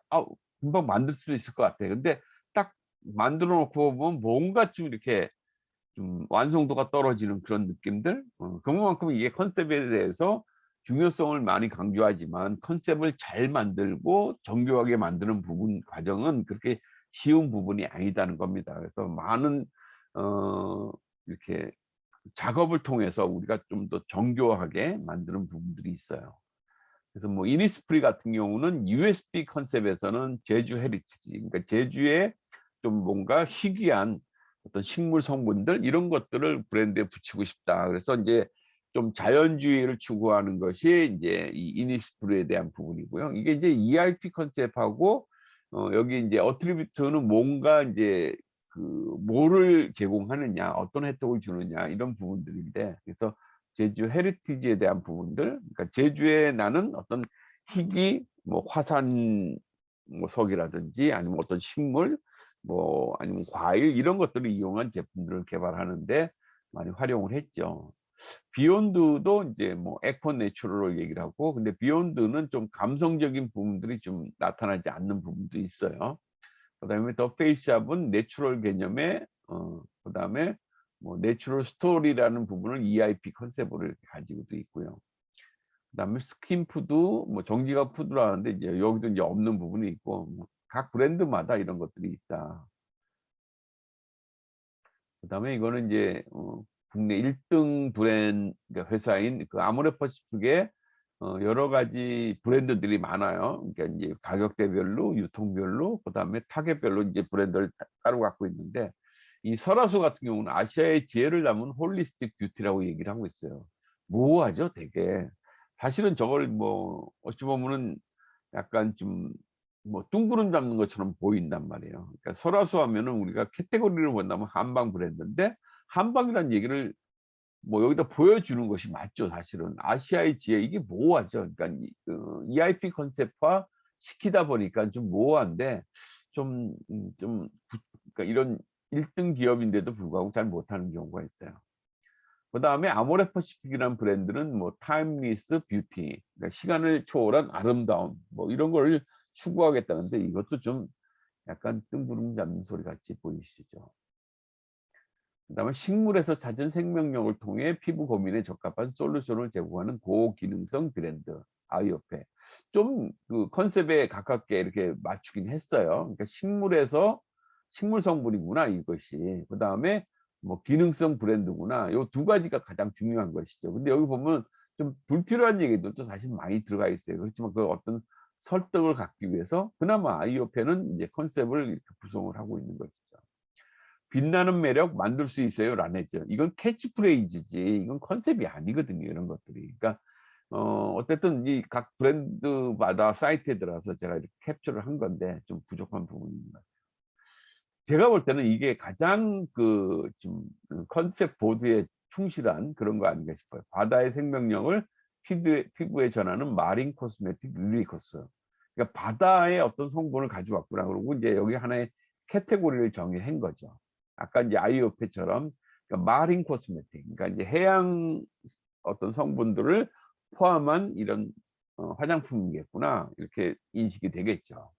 금방 만들 수 있을 것 같아. 근데 딱 만들어 놓고 보면 뭔가 좀 이렇게 좀 완성도가 떨어지는 그런 느낌들? 그만큼 이게 컨셉에 대해서 중요성을 많이 강조하지만 컨셉을 잘 만들고 정교하게 만드는 부분 과정은 그렇게 쉬운 부분이 아니다는 겁니다. 그래서 많은 어 이렇게 작업을 통해서 우리가 좀 더 정교하게 만드는 부분들이 있어요. 그래서 뭐 이니스프리 같은 경우는 USB 컨셉에서는 제주 헤리티지 그러니까 제주의 좀 뭔가 희귀한 어떤 식물 성분들 이런 것들을 브랜드에 붙이고 싶다. 그래서 인제 좀 자연주의를 추구하는 것이 인제 이 이니스프리에 대한 부분이고요. 이게 이제 EIP 컨셉하고 여기 인제 어트리뷰트는 뭔가 인제 그 뭐를 제공하느냐, 어떤 혜택을 주느냐 이런 부분들인데 그래서 제주 헤리티지에 대한 부분들 그러니까 제주에 나는 어떤 희귀 뭐 화산 뭐 석이라든지 아니면 어떤 식물 뭐 아니면 과일 이런 것들을 이용한 제품들을 개발하는 데 많이 활용을 했죠. 비욘드도 인제 뭐 에코 내추럴로 얘기를 하고 근데 비욘드는 좀 감성적인 부분들이 좀 나타나지 않는 부분도 있어요. 그다음에 더 페이스샵은 내추럴 개념의 그다음에 뭐 내추럴 스토리라는 부분을 EIP 컨셉으로 이렇게 가지고도 있고요. 그다음에 스킨푸드 뭐 정기가 푸드라 하는데 이제 여기도 이제 없는 부분이 있고 뭐 각 브랜드마다 이런 것들이 있다. 그다음에 이거는 인제 국내 1등 그러니까 회사인 그 아모레퍼시픽에 여러 가지 브랜드들이 많아요. 그러니까 인제 가격대별로 유통별로 그다음에 타겟별로 인제 브랜드를 따로 갖고 있는데 이 설화수 같은 경우는 아시아의 지혜를 담은 홀리스틱 뷰티라고 얘기를 하고 있어요. 모호하죠 되게. 사실은 저걸 뭐 어찌 보면은 약간 좀 뭐 뚱구름 잡는 것처럼 보인단 말이에요. 그러니까 설화수 하면은 우리가 카테고리를 본다면 한방 브랜드인데 한방이라는 얘기를 뭐 여기다 보여주는 것이 맞죠 사실은. 아시아의 지혜 이게 모호하죠. 그러니까 EIP 컨셉화 시키다 보니까 좀 모호한데 좀 그러니까 이런 1등 기업인데도 불구하고 잘 못하는 경우가 있어요. 그다음에 아모레 퍼시픽이라는 브랜드는 뭐 타임리스 뷰티 그러니까 시간을 초월한 아름다움 뭐 이런 걸 추구하겠다는데 이것도 좀 약간 뜬구름 잡는 소리 같이 보이시죠. 그다음에 식물에서 찾은 생명력을 통해 피부 고민에 적합한 솔루션을 제공하는 고기능성 브랜드 아이오페. 좀 그 컨셉에 가깝게 이렇게 맞추긴 했어요. 그러니까 식물에서 식물 성분이구나 이것이. 그다음에 뭐 기능성 브랜드구나. 요 두 가지가 가장 중요한 것이죠. 근데 여기 보면 좀 불필요한 얘기들도 사실 많이 들어가 있어요. 그렇지만 그 어떤 설득을 갖기 위해서 그나마 아이오페는 이제 컨셉을 이렇게 구성을 하고 있는 것이죠. 빛나는 매력 만들 수 있어요를 했죠. 이건 캐치프레이즈지 이건 컨셉이 아니거든요, 이런 것들이. 그러니까 어쨌든 이 각 브랜드마다 사이트에 들어가서 제가 이렇게 캡처를 한 건데 좀 부족한 부분인 것 같아요. 제가 볼 때는 이게 가장 좀 컨셉 보드에 충실한 그런 거 아닌가 싶어요. 바다의 생명력을 피부에 전하는 마린 코스메틱 릴리코스. 그러니까 바다의 어떤 성분을 가져왔구나. 그러고 이제 여기 하나의 카테고리를 정의한 거죠. 아까 이제 아이오페처럼 그러니까 마린 코스메틱, 그러니까 이제 해양 어떤 성분들을 포함한 이런 화장품이겠구나 이렇게 인식이 되겠죠.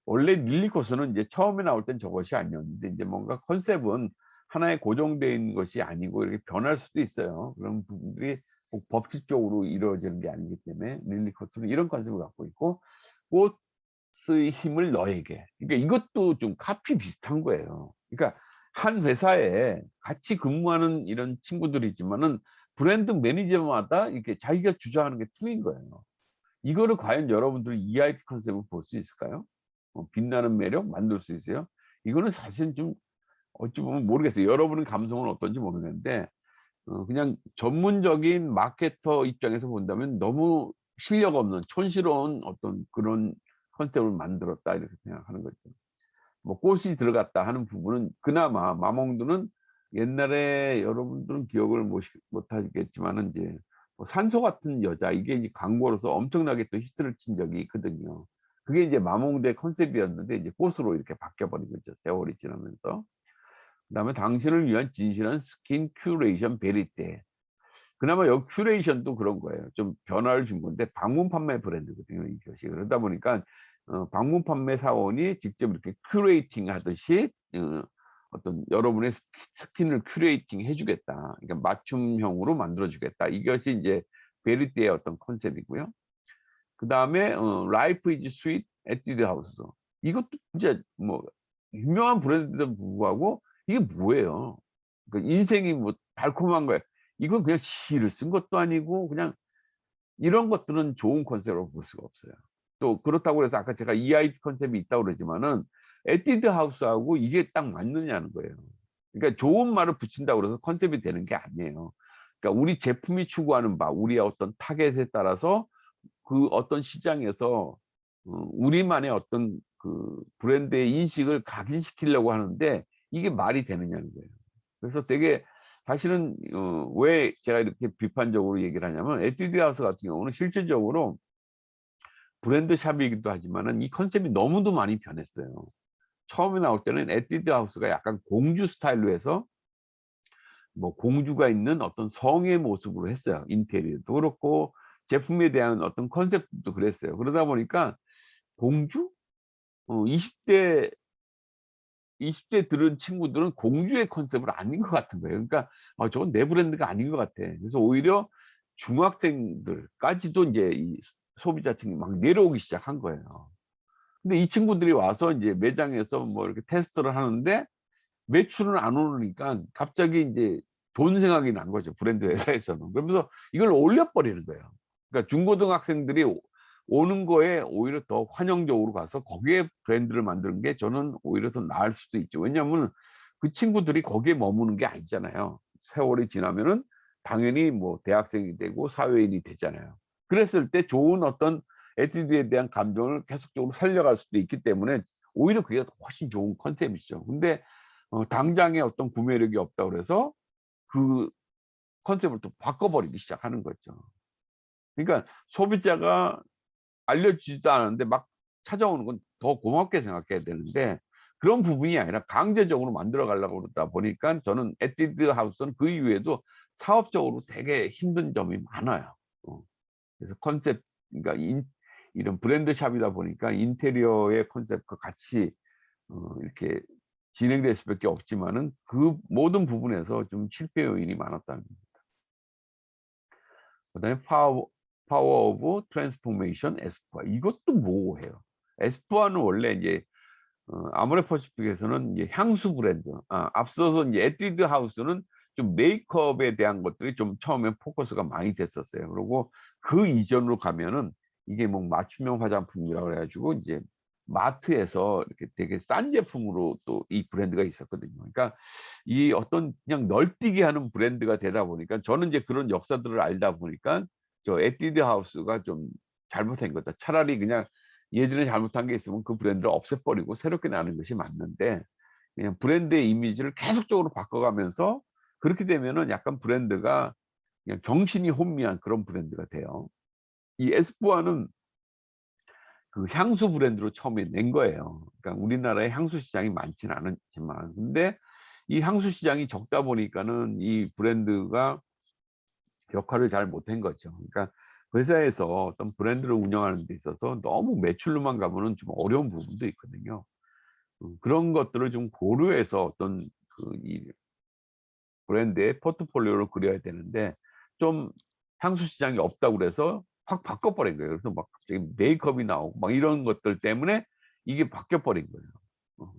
원래 릴리코스는 이제 처음에 나올 땐 저것이 아니었는데 이제 뭔가 컨셉은 하나의 고정되어 있는 것이 아니고 이렇게 변할 수도 있어요. 그런 부분들이 꼭 법칙적으로 이루어지는 게 아니기 때문에 릴리코스는 이런 컨셉을 갖고 있고 꽃의 힘을 너에게. 그러니까 이것도 좀 카피 비슷한 거예요. 그러니까 한 회사에 같이 근무하는 이런 친구들이지만은 브랜드 매니저마다 이렇게 자기가 주장하는 게 틀린 거예요. 이거를 과연 여러분들이 EIP 컨셉을 볼 수 있을까요? 빛나는 매력 만들 수 있어요? 이거는 사실은 좀 어찌 보면 모르겠어요. 여러분의 감성은 어떤지 모르겠는데 그냥 전문적인 마케터 입장에서 본다면 너무 실력 없는 촌스러운 어떤 그런 컨셉을 만들었다 이렇게 생각하는 거죠. 뭐 꽃이 들어갔다 하는 부분은 그나마 마몽드는 옛날에 여러분들은 기억을 못 하시겠지만은 이제 뭐 산소 같은 여자 이게 이제 광고로서 엄청나게 또 히트를 친 적이 있거든요. 그게 이제 마몽드의 컨셉이었는데 이제 꽃으로 이렇게 바뀌어 버린 거죠, 세월이 지나면서. 그다음에 당신을 위한 진실한 스킨 큐레이션 베리떼. 그나마 여기 큐레이션도 그런 거예요. 좀 변화를 준 건데 방문 판매 브랜드거든요, 이것이. 그러다 보니까 방문 판매 사원이 직접 이렇게 큐레이팅 하듯이 어떤 여러분의 스킨을 큐레이팅 해 주겠다. 그러니까 맞춤형으로 만들어 주겠다. 이것이 인제 베리떼의 어떤 컨셉이고요. 그다음에 라이프 이즈 스윗 에뛰드 하우스. 이것도 진짜 뭐 유명한 브랜드인데도 불구하고 이게 뭐예요? 그 인생이 뭐 달콤한 거야. 이건 그냥 시를 쓴 것도 아니고 그냥 이런 것들은 좋은 컨셉으로 볼 수가 없어요. 또 그렇다고 해서 아까 제가 EIP 컨셉이 있다고 그러지만은 에뛰드 하우스하고 이게 딱 맞느냐는 거예요. 그러니까 좋은 말을 붙인다고 그래서 컨셉이 되는 게 아니에요. 그러니까 우리 제품이 추구하는 바, 우리의 어떤 타겟에 따라서 그 어떤 시장에서 우리만의 어떤 브랜드의 인식을 각인시키려고 하는데 이게 말이 되느냐는 거예요. 그래서 되게 사실은 왜 제가 이렇게 비판적으로 얘기를 하냐면 에뛰드 하우스 같은 경우는 실질적으로 브랜드 샵이기도 하지만은 이 컨셉이 너무도 많이 변했어요. 처음에 나올 때는 에뛰드 하우스가 약간 공주 스타일로 해서 뭐 공주가 있는 어떤 성의 모습으로 했어요. 인테리어도 그렇고 제품에 대한 어떤 컨셉도 그랬어요. 그러다 보니까 공주? 20대 20대 들은 친구들은 공주의 컨셉을 아닌 것 같은 거예요. 그러니까 '저건 내 브랜드가 아닌 것 같아.' 그래서 오히려 중학생들까지도 인제 이 소비자층이 막 내려오기 시작한 거예요. 근데 이 친구들이 와서 인제 매장에서 뭐 이렇게 테스트를 하는데 매출은 안 오르니까 갑자기 인제 돈 생각이 난 거죠, 브랜드 회사에서는. 그러면서 이걸 올려 버리는 거예요. 그러니까 중고등학생들이 오는 거에 오히려 더 환영적으로 가서 거기에 브랜드를 만드는 게 저는 오히려 더 나을 수도 있죠. 왜냐하면 그 친구들이 거기에 머무는 게 아니잖아요. 세월이 지나면은 당연히 뭐 대학생이 되고 사회인이 되잖아요. 그랬을 때 좋은 어떤 에티튜드에 대한 감정을 계속적으로 살려갈 수도 있기 때문에 오히려 그게 훨씬 좋은 컨셉이죠. 근데 당장에 어떤 구매력이 없다 그래서 그 컨셉을 또 바꿔버리기 시작하는 거죠. 그러니까 소비자가 알려주지도 않았는데 막 찾아오는 건 더 고맙게 생각해야 되는데 그런 부분이 아니라 강제적으로 만들어 가려고 그러다 보니까 저는 에뛰드 하우스는 그 이후에도 사업적으로 되게 힘든 점이 많아요. 어 그래서 컨셉 그러니까 이런 브랜드 샵이다 보니까 인테리어의 컨셉과 같이 이렇게 진행될 수밖에 없지만은 그 모든 부분에서 좀 실패 요인이 많았다는 겁니다. 그다음에 파워 오브 트랜스포메이션 에스쁘아 이것도 모호해요. 에스쁘아는 원래 인제 아모레 퍼시픽에서는 이제 향수 브랜드 앞서서 인제 에뛰드 하우스는 좀 메이크업에 대한 것들이 좀 처음에 포커스가 많이 됐었어요. 그러고 그 이전으로 가면은 이게 뭐 맞춤형 화장품이라 그래 가지고 인제 마트에서 이렇게 되게 싼 제품으로 또 이 브랜드가 있었거든요. 그러니까 이 어떤 그냥 널뛰게 하는 브랜드가 되다 보니까 저는 이제 그런 역사들을 알다 보니까 저 에뛰드 하우스가 좀 잘못한 거다. 차라리 그냥 예전에 잘못한 게 있으면 그 브랜드를 없애버리고 새롭게 나는 것이 맞는데 그냥 브랜드의 이미지를 계속적으로 바꿔가면서 그렇게 되면은 약간 브랜드가 그냥 정신이 혼미한 그런 브랜드가 돼요. 이 에스쁘아는 그 향수 브랜드로 처음에 낸 거예요. 그러니까 우리나라에 향수 시장이 많지는 않지만 근데 이 향수 시장이 적다 보니까는 이 브랜드가 역할을 잘 못한 거죠. 그러니까 회사에서 어떤 브랜드를 운영하는 데 있어서 너무 매출로만 가면은 좀 어려운 부분도 있거든요. 그런 것들을 좀 고려해서 어떤 그 이 브랜드의 포트폴리오를 그려야 되는데 좀 향수 시장이 없다고 그래서 확 바꿔 버린 거예요. 그래서 막 갑자기 메이크업이 나오고 막 이런 것들 때문에 이게 바뀌어 버린 거예요. 어.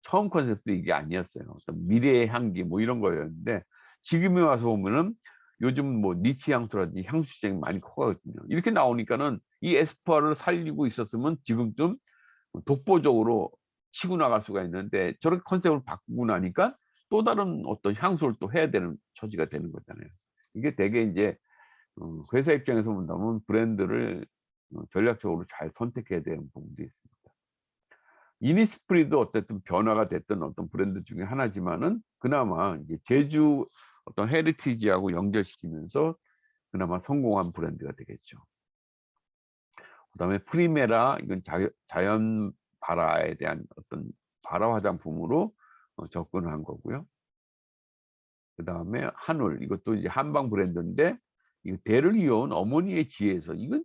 처음 컨셉도 이게 아니었어요. 어떤 미래의 향기 뭐 이런 거였는데 지금에 와서 보면은 요즘 뭐 니치 향수라든지 향수 시장이 많이 커가거든요. 이렇게 나오니까는 이 에스쁘아를 살리고 있었으면 지금쯤 독보적으로 치고 나갈 수가 있는데 저렇게 컨셉을 바꾸고 나니까 또 다른 어떤 향수를 또 해야 되는 처지가 되는 거잖아요. 이게 되게 인제 회사 입장에서 본다면 브랜드를 전략적으로 잘 선택해야 되는 부분도 있습니다. 이니스프리도 어쨌든 변화가 됐던 어떤 브랜드 중에 하나지만은 그나마 이제 제주 어떤 헤리티지하고 연결시키면서 그나마 성공한 브랜드가 되겠죠. 그다음에 프리메라 이건 자연 발화에 대한 어떤 발화 화장품으로 접근을 한 거고요. 그다음에 한올 이것도 이제 한방 브랜드인데 이 대를 이어온 어머니의 지혜에서 이건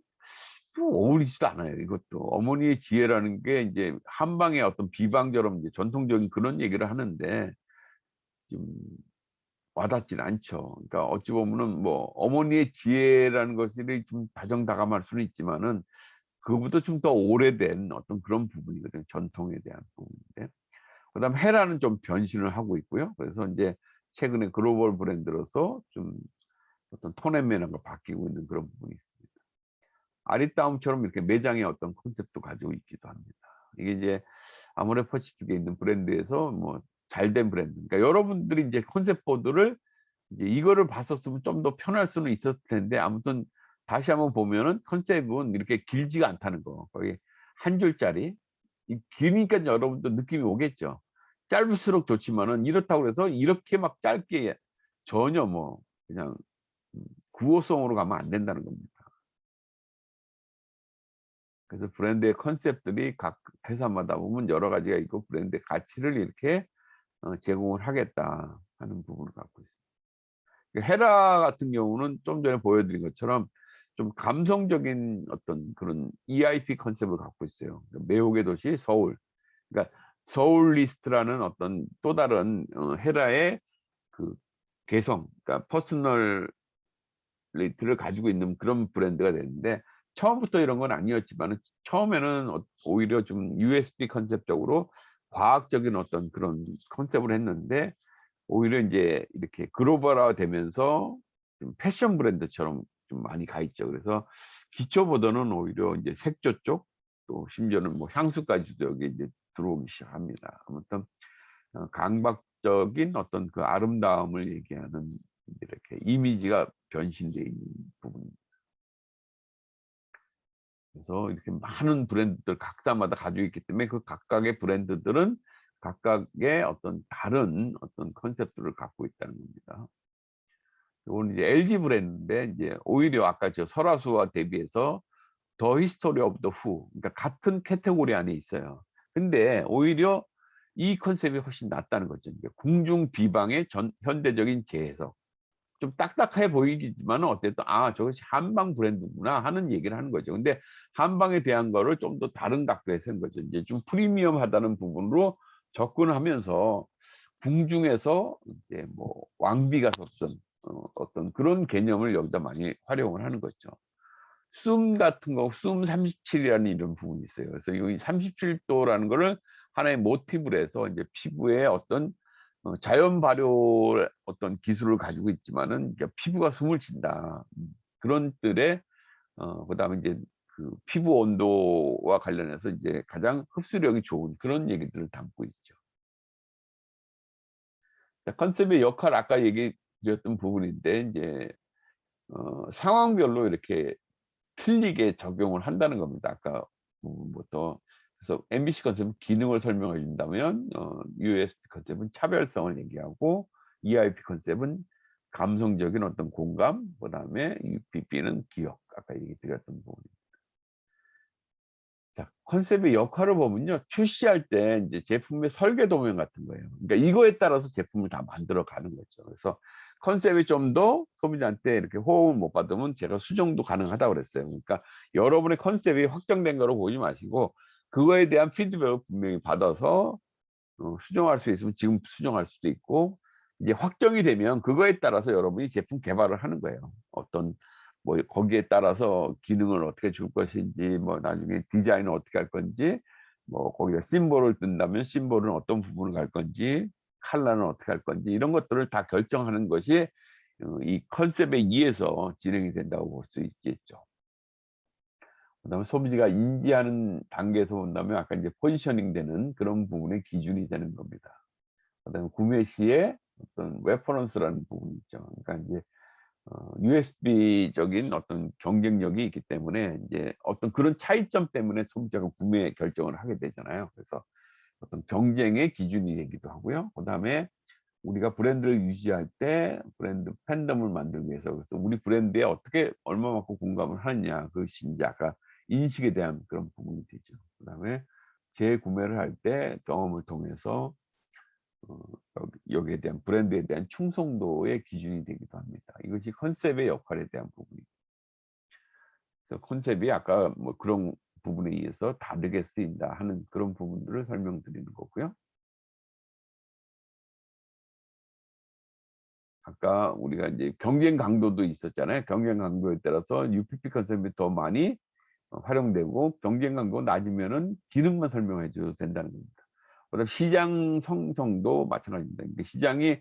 좀 어울리지도 않아요 이것도. 어머니의 지혜라는 게 인제 한방의 어떤 비방처럼 이제 전통적인 그런 얘기를 하는데 좀 와닿지는 않죠. 그러니까 어찌 보면은 뭐 어머니의 지혜라는 것이 좀 다정다감할 수는 있지만은 그거보다 좀 더 오래된 어떤 그런 부분이거든요, 전통에 대한 부분인데. 그다음에 헤라는 좀 변신을 하고 있고요. 그래서 인제 최근에 글로벌 브랜드로서 좀 어떤 톤앤 매너가 바뀌고 있는 그런 부분이 있습니다. 아리따움처럼 이렇게 매장의 어떤 컨셉도 가지고 있기도 합니다. 이게 이제 아모레 퍼시픽에 있는 브랜드에서 뭐 잘된 브랜드. 그러니까 여러분들이 인제 컨셉 보드를 이제 이거를 봤었으면 좀 더 편할 수는 있었을 텐데 아무튼 다시 한번 보면은 컨셉은 이렇게 길지가 않다는 거. 거의 한 줄짜리. 이 기니까 여러분도 느낌이 오겠죠. 짧을수록 좋지만은 이렇다고 해서 이렇게 막 짧게 전혀 뭐 그냥 음 구호성으로 가면 안 된다는 겁니다. 그래서 브랜드의 컨셉들이 각 회사마다 보면 여러 가지가 있고 브랜드의 가치를 이렇게 제공을 하겠다 하는 부분을 갖고 있습니다. 그 헤라 같은 경우는 좀 전에 보여드린 것처럼 좀 감성적인 어떤 그런 EIP 컨셉을 갖고 있어요. 매혹의 도시 서울. 그러니까 서울리스트라는 어떤 또 다른 헤라의 그 개성, 그러니까 퍼스널리티를 가지고 있는 그런 브랜드가 됐는데 처음부터 이런 건 아니었지만은 처음에는 오히려 좀 USB 컨셉적으로 과학적인 어떤 그런 컨셉을 했는데 오히려 인제 이렇게 글로벌화 되면서 좀 패션 브랜드처럼 좀 많이 가 있죠. 그래서 기초보다는 오히려 인제 색조 쪽 또 심지어는 뭐 향수까지도 여기에 이제 들어오기 시작합니다. 아무튼 강박적인 어떤 그 아름다움을 얘기하는 이렇게 이미지가 변신돼 있는 부분입니다. 그래서 이렇게 많은 브랜드들 각사마다 가지고 있기 때문에 그 각각의 브랜드들은 각각의 어떤 다른 어떤 컨셉들을 갖고 있다는 겁니다. 요거는 이제 LG 브랜드인데 이제 오히려 아까 저 설화수와 대비해서 더 히스토리 오브 더 후 그러니까 같은 카테고리 안에 있어요. 근데 오히려 이 컨셉이 훨씬 낫다는 거죠. 이제 궁중 비방의 현대적인 재해석. 좀 딱딱해 보이지만은 어쨌든 '아 저것이 한방 브랜드구나.' 하는 얘기를 하는 거죠. 근데 한방에 대한 거를 좀 더 다른 각도에서 한 거죠. 이제 좀 프리미엄하다는 부분으로 접근하면서 궁중에서 이제 뭐 왕비가 섰던 어떤 그런 개념을 여기다 많이 활용을 하는 거죠. 숨 같은 거 숨 37이라는 이런 부분이 있어요. 그래서 여기 37 도라는 거를 하나의 모티브로 해서 이제 피부에 어떤 자연 발효 어떤 기술을 가지고 있지만은 이제 피부가 숨을 쉰다. 그런 들의 그다음에 이제 그 피부 온도와 관련해서 이제 가장 흡수력이 좋은 그런 얘기들을 담고 있죠. 자, 컨셉의 역할 아까 얘기 드렸던 부분인데 인제 상황별로 이렇게 틀리게 적용을 한다는 겁니다. 아까 부분부터. 그래서 MBC 컨셉은 기능을 설명해 준다면 USP 컨셉은 차별성을 얘기하고 EIP 컨셉은 감성적인 어떤 공감, 그다음에 UPP는 기억. 아까 얘기 드렸던 부분. 자, 컨셉의 역할을 보면요. 출시할 때 인제 제품의 설계 도면 같은 거예요. 그러니까 이거에 따라서 제품을 다 만들어 가는 거죠. 그래서 컨셉이 좀 더 소비자한테 이렇게 호응을 못 받으면 제가 수정도 가능하다고 그랬어요. 그러니까 여러분의 컨셉이 확정된 거로 보지 마시고 그거에 대한 피드백을 분명히 받아서 수정할 수 있으면 지금 수정할 수도 있고 이제 확정이 되면 그거에 따라서 여러분이 제품 개발을 하는 거예요. 어떤 뭐 거기에 따라서 기능을 어떻게 줄 것인지 뭐 나중에 디자인을 어떻게 할 건지 뭐 거기다 심볼을 뜬다면 심볼은 어떤 부분을 갈 건지 컬러는 어떻게 할 건지 이런 것들을 다 결정하는 것이 이 컨셉에 의해서 진행이 된다고 볼 수 있겠죠. 그다음에 소비자가 인지하는 단계에서 본다면 아까 이제 포지셔닝 되는 그런 부분의 기준이 되는 겁니다. 그다음에 구매 시에 어떤 레퍼런스라는 부분이 있죠. 그러니까 인제 USB적인 어떤 경쟁력이 있기 때문에 인제 어떤 그런 차이점 때문에 소비자가 구매 결정을 하게 되잖아요. 그래서 어떤 경쟁의 기준이 되기도 하고요. 그다음에 우리가 브랜드를 유지할 때 브랜드 팬덤을 만들기 위해서 그래서 우리 브랜드에 어떻게 얼마만큼 공감을 하느냐 그것이 인제 아까 인식에 대한 그런 부분이 되죠. 그다음에 재구매를 할 때 경험을 통해서 어 여기에 대한 브랜드에 대한 충성도의 기준이 되기도 합니다. 이것이 컨셉의 역할에 대한 부분입니다. 그래서 컨셉이 아까 뭐 그런 부분에 의해서 다르게 쓰인다 하는 그런 부분들을 설명드리는 거고요. 아까 우리가 인제 경쟁 강도도 있었잖아요. 경쟁 강도에 따라서 UPP 컨셉이 더 많이 활용되고 경쟁 강도가 낮으면은 기능만 설명해 줘도 된다는 겁니다. 그다음 시장 성성도 마찬가지입니다. 그러니까 시장이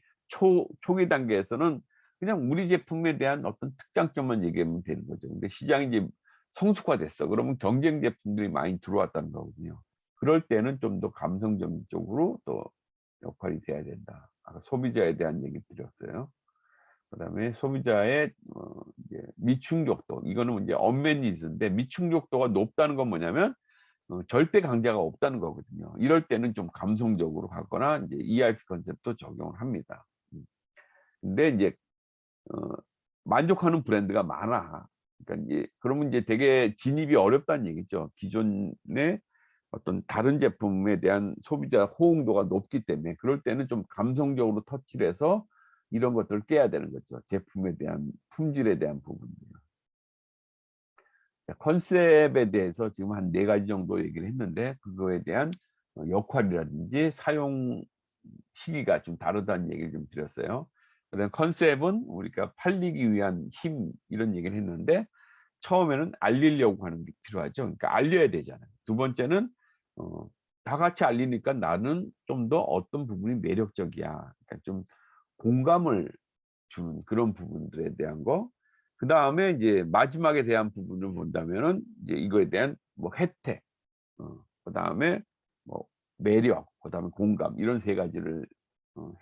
초기 단계에서는 그냥 우리 제품에 대한 어떤 특장점만 얘기하면 되는 거죠. 근데 시장이 이제 성숙화됐어. 그러면 경쟁 제품들이 많이 들어왔다는 거거든요. 그럴 때는 좀 더 감성적인 쪽으로 또 역할이 돼야 된다. 아까 소비자에 대한 얘기 드렸어요. 그다음에 소비자의 이제 미충족도 이거는 이제 언met 니드인데 미충족도가 높다는 건 뭐냐면 절대 강자가 없다는 거거든요. 이럴 때는 좀 감성적으로 가거나 이제 ERP 컨셉도 적용을 합니다. 근데 인제 어 만족하는 브랜드가 많아. 그러니까 인제 그러면 인제 되게 진입이 어렵다는 얘기죠. 기존의 어떤 다른 제품에 대한 소비자 호응도가 높기 때문에 그럴 때는 좀 감성적으로 터치를 해서 이런 것들을 깨야 되는 거죠. 제품에 대한 품질에 대한 부분이요. 자, 컨셉에 대해서 지금 한 4 가지 정도 얘기를 했는데 그거에 대한 역할이라든지 사용 시기가 좀 다르다는 얘기를 좀 드렸어요. 그다음에 컨셉은 우리가 팔리기 위한 힘 이런 얘기를 했는데 처음에는 알리려고 하는 게 필요하죠. 그러니까 알려야 되잖아요. 두 번째는 어 다 같이 알리니까 나는 좀 더 어떤 부분이 매력적이야. 그러니까 좀 공감을 주는 그런 부분들에 대한 거. 그다음에 이제 마지막에 대한 부분을 본다면은 이제 이거에 대한 뭐 혜택, 그다음에 뭐 매력, 그다음에 공감 이런 세 가지를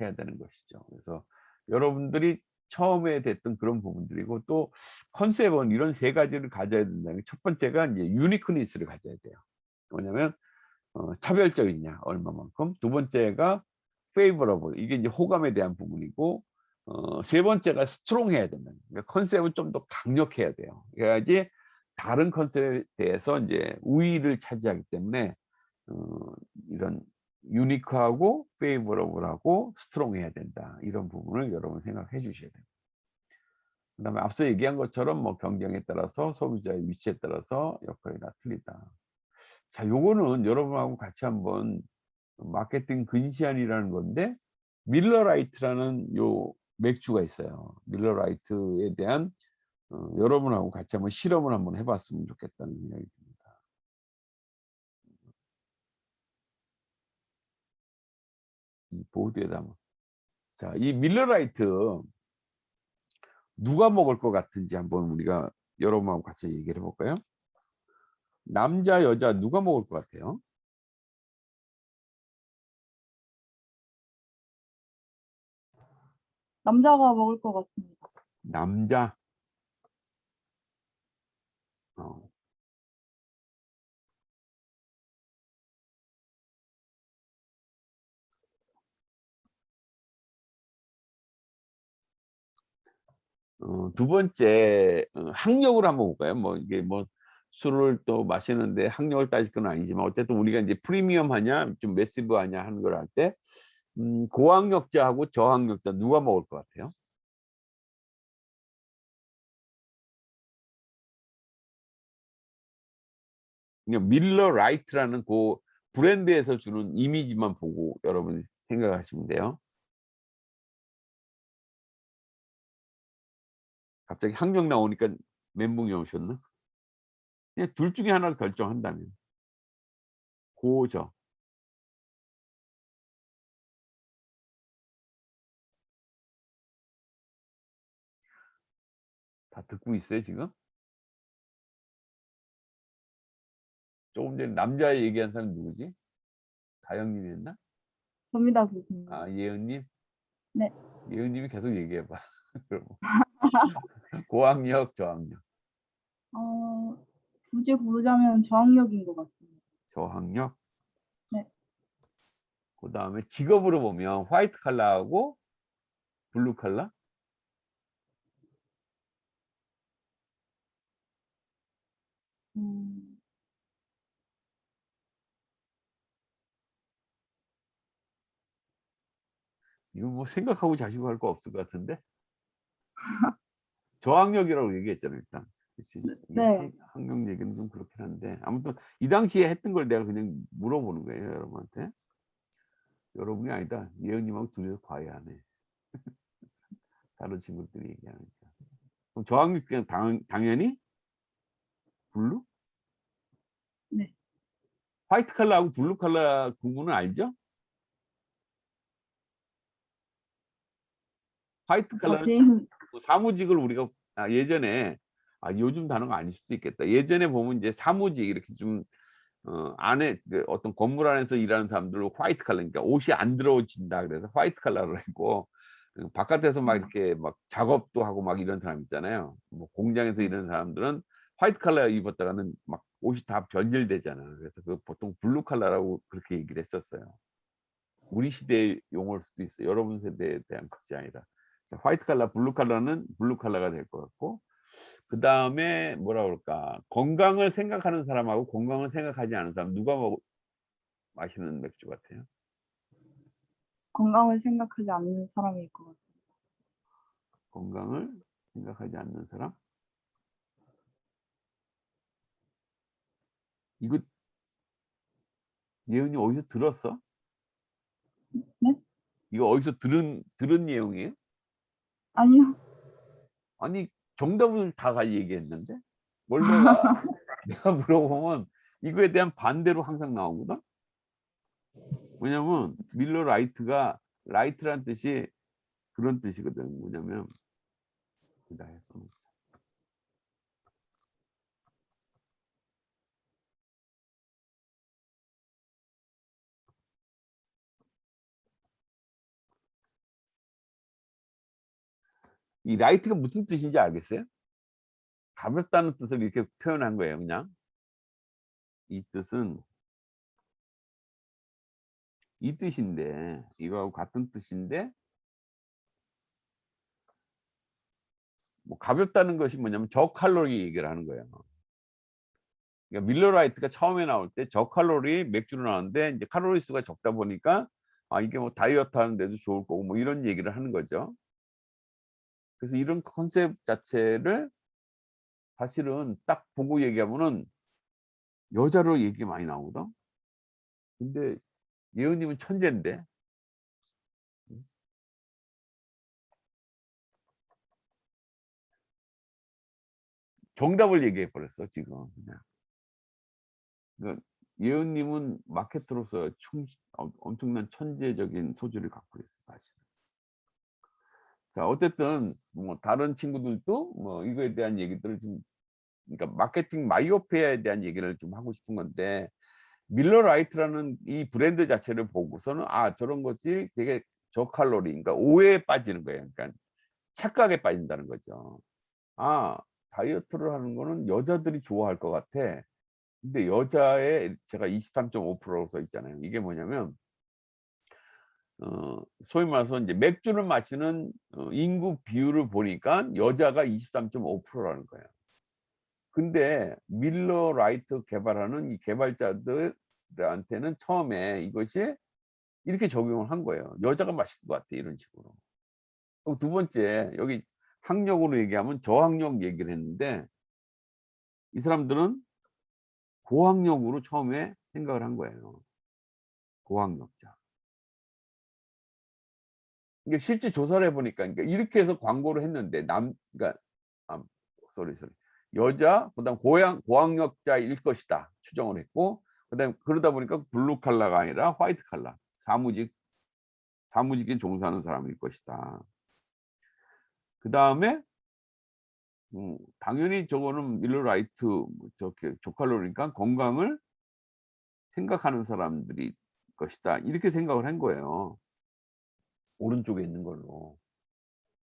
해야 되는 것이죠. 그래서 여러분들이 처음에 됐던 그런 부분들이고 또 컨셉은 이런 세 가지를 가져야 된다는 게 첫 번째가 이제 유니크니스를 가져야 돼요. 뭐냐면 차별적이냐 얼마만큼. 두 번째가 favorable 이게 이제 호감에 대한 부분이고 세 번째가 스트롱해야 된다는 거예요. 그러니까 컨셉은 좀 더 강력해야 돼요. 그래야지 다른 컨셉에 대해서 인제 우위를 차지하기 때문에 어 이런 유니크하고 favorable하고 스트롱해야 된다. 이런 부분을 여러분 생각해 주셔야 돼요. 그다음에 앞서 얘기한 것처럼 뭐 경쟁에 따라서 소비자의 위치에 따라서 역할이 다 틀리다. 자, 요거는 여러분하고 같이 한번 마케팅 근시안이라는 건데 밀러라이트라는 요 맥주가 있어요. 밀러라이트에 대한 여러분하고 같이 한번 실험을 한번 해 봤으면 좋겠다는 생각이 듭니다. 이 보드에다 한번 자, 이 밀러라이트 누가 먹을 것 같은지 한번 우리가 여러분하고 같이 얘기를 해 볼까요? 남자, 여자 누가 먹을 것 같아요? 남자가 먹을 것 같습니다. 남자. 어. 두 번째, 학력을 한번 볼까요? 뭐 이게 뭐 술을 또 마시는데 학력을 따질 건 아니지만 어쨌든 우리가 이제 프리미엄 하냐 좀 매시브 하냐 하는 걸 할 때 고학력자하고 저학력자 누가 먹을 것 같아요? 그냥 밀러 라이트라는 그 브랜드에서 주는 이미지만 보고 여러분이 생각하시면 돼요. 갑자기 학력 나오니까 멘붕이 오셨나? 그냥 둘 중에 하나를 결정한다면 고저. 다 듣고 있어요 지금? 조금 전에 남자 얘기한 사람 누구지? 다영님이었나? 접니다, 교수님. 아, 예은님? 네. 예은님이 계속 얘기해 봐. 그럼 고학력, 저학력. 굳이 고르자면 저학력인 것 같습니다. 저학력. 네. 그다음에 직업으로 보면 화이트 칼라하고 블루 칼라? 음, 이거 뭐 생각하고 자시고 할 거 없을 것 같은데. 저학력이라고 얘기했잖아요, 일단. 그치? 이게 네. 학력 얘기는 좀 그렇긴 한데 아무튼 이 당시에 했던 걸 내가 그냥 물어보는 거예요, 여러분한테. 여러분이 아니다. 예은님하고 둘이서 과외하네. 다른 친구들이 얘기하니까. 그럼 저학력 그냥 당연히 블루? 네. 화이트 칼라하고 블루 칼라 구분은 알죠? 화이트 칼라는 개인, 사무직을 우리가 예전에 요즘 단어가 아닐 수도 있겠다. 예전에 보면 이제 사무직 이렇게 좀 안에 그 어떤 건물 안에서 일하는 사람들을 화이트 칼라, 그러니까 옷이 안 들어진다 그래서 화이트 칼라로 했고 바깥에서 막 이렇게 막 작업도 하고 막 이런 사람 있잖아요. 뭐 공장에서 네. 일하는 사람들은 화이트 칼라 입었다가는 막 옷이 다 변질되잖아. 그래서 그 보통 블루 칼라라고 그렇게 얘기를 했었어요. 우리 시대의 용어일 수도 있어요. 여러분 세대에 대한 것이 아니라. 자, 화이트 칼라, 블루 칼라는 블루 칼라가 될 것 같고, 그 다음에 뭐라 그럴까, 건강을 생각하는 사람하고 건강을 생각하지 않은 사람 누가 마시는 맥주 같아요? 건강을 생각하지 않는 사람일 것 같아요. 건강을 생각하지 않는 사람? 이거 예은이 어디서 들었어? 네? 이거 어디서 들은 내용이에요? 아니요. 아니, 정답을 다 얘기했는데 뭘 내가 물어보면 이거에 대한 반대로 항상 나오거든. 왜냐면 밀러 라이트가, 라이트란 뜻이 그런 뜻이거든. 뭐냐면 여기다 해서 이 라이트가 무슨 뜻인지 알겠어요? 가볍다는 뜻을 이렇게 표현한 거예요. 그냥 이 뜻은 이 뜻인데, 이거하고 같은 뜻인데, 뭐 가볍다는 것이 뭐냐면 저칼로리 얘기를 하는 거예요. 그러니까 밀러라이트가 처음에 나올 때 저칼로리 맥주로 나왔는데 이제 칼로리 수가 적다 보니까 이게 뭐 다이어트 하는데도 좋을 거고 뭐 이런 얘기를 하는 거죠. 그래서 이런 컨셉 자체를 사실은 딱 보고 얘기하면은 여자로 얘기 많이 나오거든. 근데 예은님은 천재인데 정답을 얘기해 버렸어 지금. 그냥. 그러니까 예은님은 마케터로서 엄청난 천재적인 소질을 갖고 있어 사실. 자, 어쨌든 뭐 다른 친구들도 뭐 이거에 대한 얘기들을 좀 그러니까 마케팅 마이오피아에 대한 얘기를 좀 하고 싶은 건데, 밀러 라이트라는 이 브랜드 자체를 보고서는 저런 것이 되게 저칼로리, 그러니까 오해에 빠지는 거예요. 그러니까 착각에 빠진다는 거죠. '다이어트를 하는 거는 여자들이 좋아할 것 같아.' 근데 여자의 제가 23.5%라고 써 있잖아요. 이게 뭐냐면 소위 말해서 인제 맥주를 마시는 인구 비율을 보니까 여자가 23.5%라는 거예요. 근데 밀러 라이트 개발하는 이 개발자들한테는 처음에 이것이 이렇게 적용을 한 거예요. "여자가 마실 것 같아." 이런 식으로. 그리고 두 번째, 여기 학력으로 얘기하면 저학력 얘기를 했는데, 이 사람들은 고학력으로 처음에 생각을 한 거예요. 고학력자. 이게 실제 조사를 해 보니까, 그러니까 이렇게 해서 광고를 했는데 그러니까 아 쏘리. 여자 그다음 고학력자일 것이다 추정을 했고, 그다음에 그러다 보니까 블루 칼라가 아니라 화이트 칼라, 사무직에 종사하는 사람일 것이다. 그다음에 당연히 저거는 밀러 라이트 저렇게 저칼로리니까 건강을 생각하는 사람들일 것이다. 이렇게 생각을 한 거예요, 오른쪽에 있는 걸로.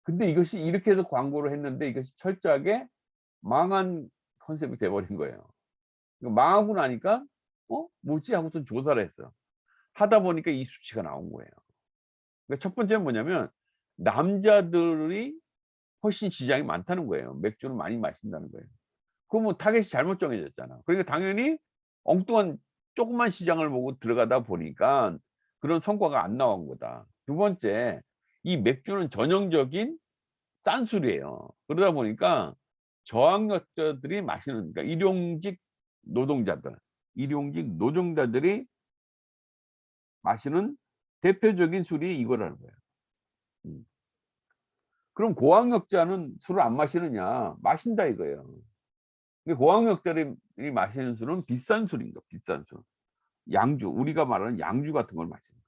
근데 이것이 이렇게 해서 광고를 했는데 이것이 철저하게 망한 컨셉이 돼 버린 거예요. 망하고 나니까 '뭐지?' 하고서 조사를 했어요. 하다 보니까 이 수치가 나온 거예요. 그러니까 첫 번째는 뭐냐면, 남자들이 훨씬 지장이 많다는 거예요. 맥주를 많이 마신다는 거예요. 그러면 타겟이 잘못 정해졌잖아. 그러니까 당연히 엉뚱한 조그만 시장을 보고 들어가다 보니까 그런 성과가 안 나온 거다. 두 번째, 이 맥주는 전형적인 싼 술이에요. 그러다 보니까 저학력자들이 마시는, 그러니까 일용직 노동자들이 마시는 대표적인 술이 이거라는 거예요. 음. 그럼 고학력자는 술을 안 마시느냐? 마신다 이거예요. 근데 고학력자들이 마시는 술은 비싼 술인 거야, 비싼 술. 양주, 우리가 말하는 양주 같은 걸 마시는 거예요.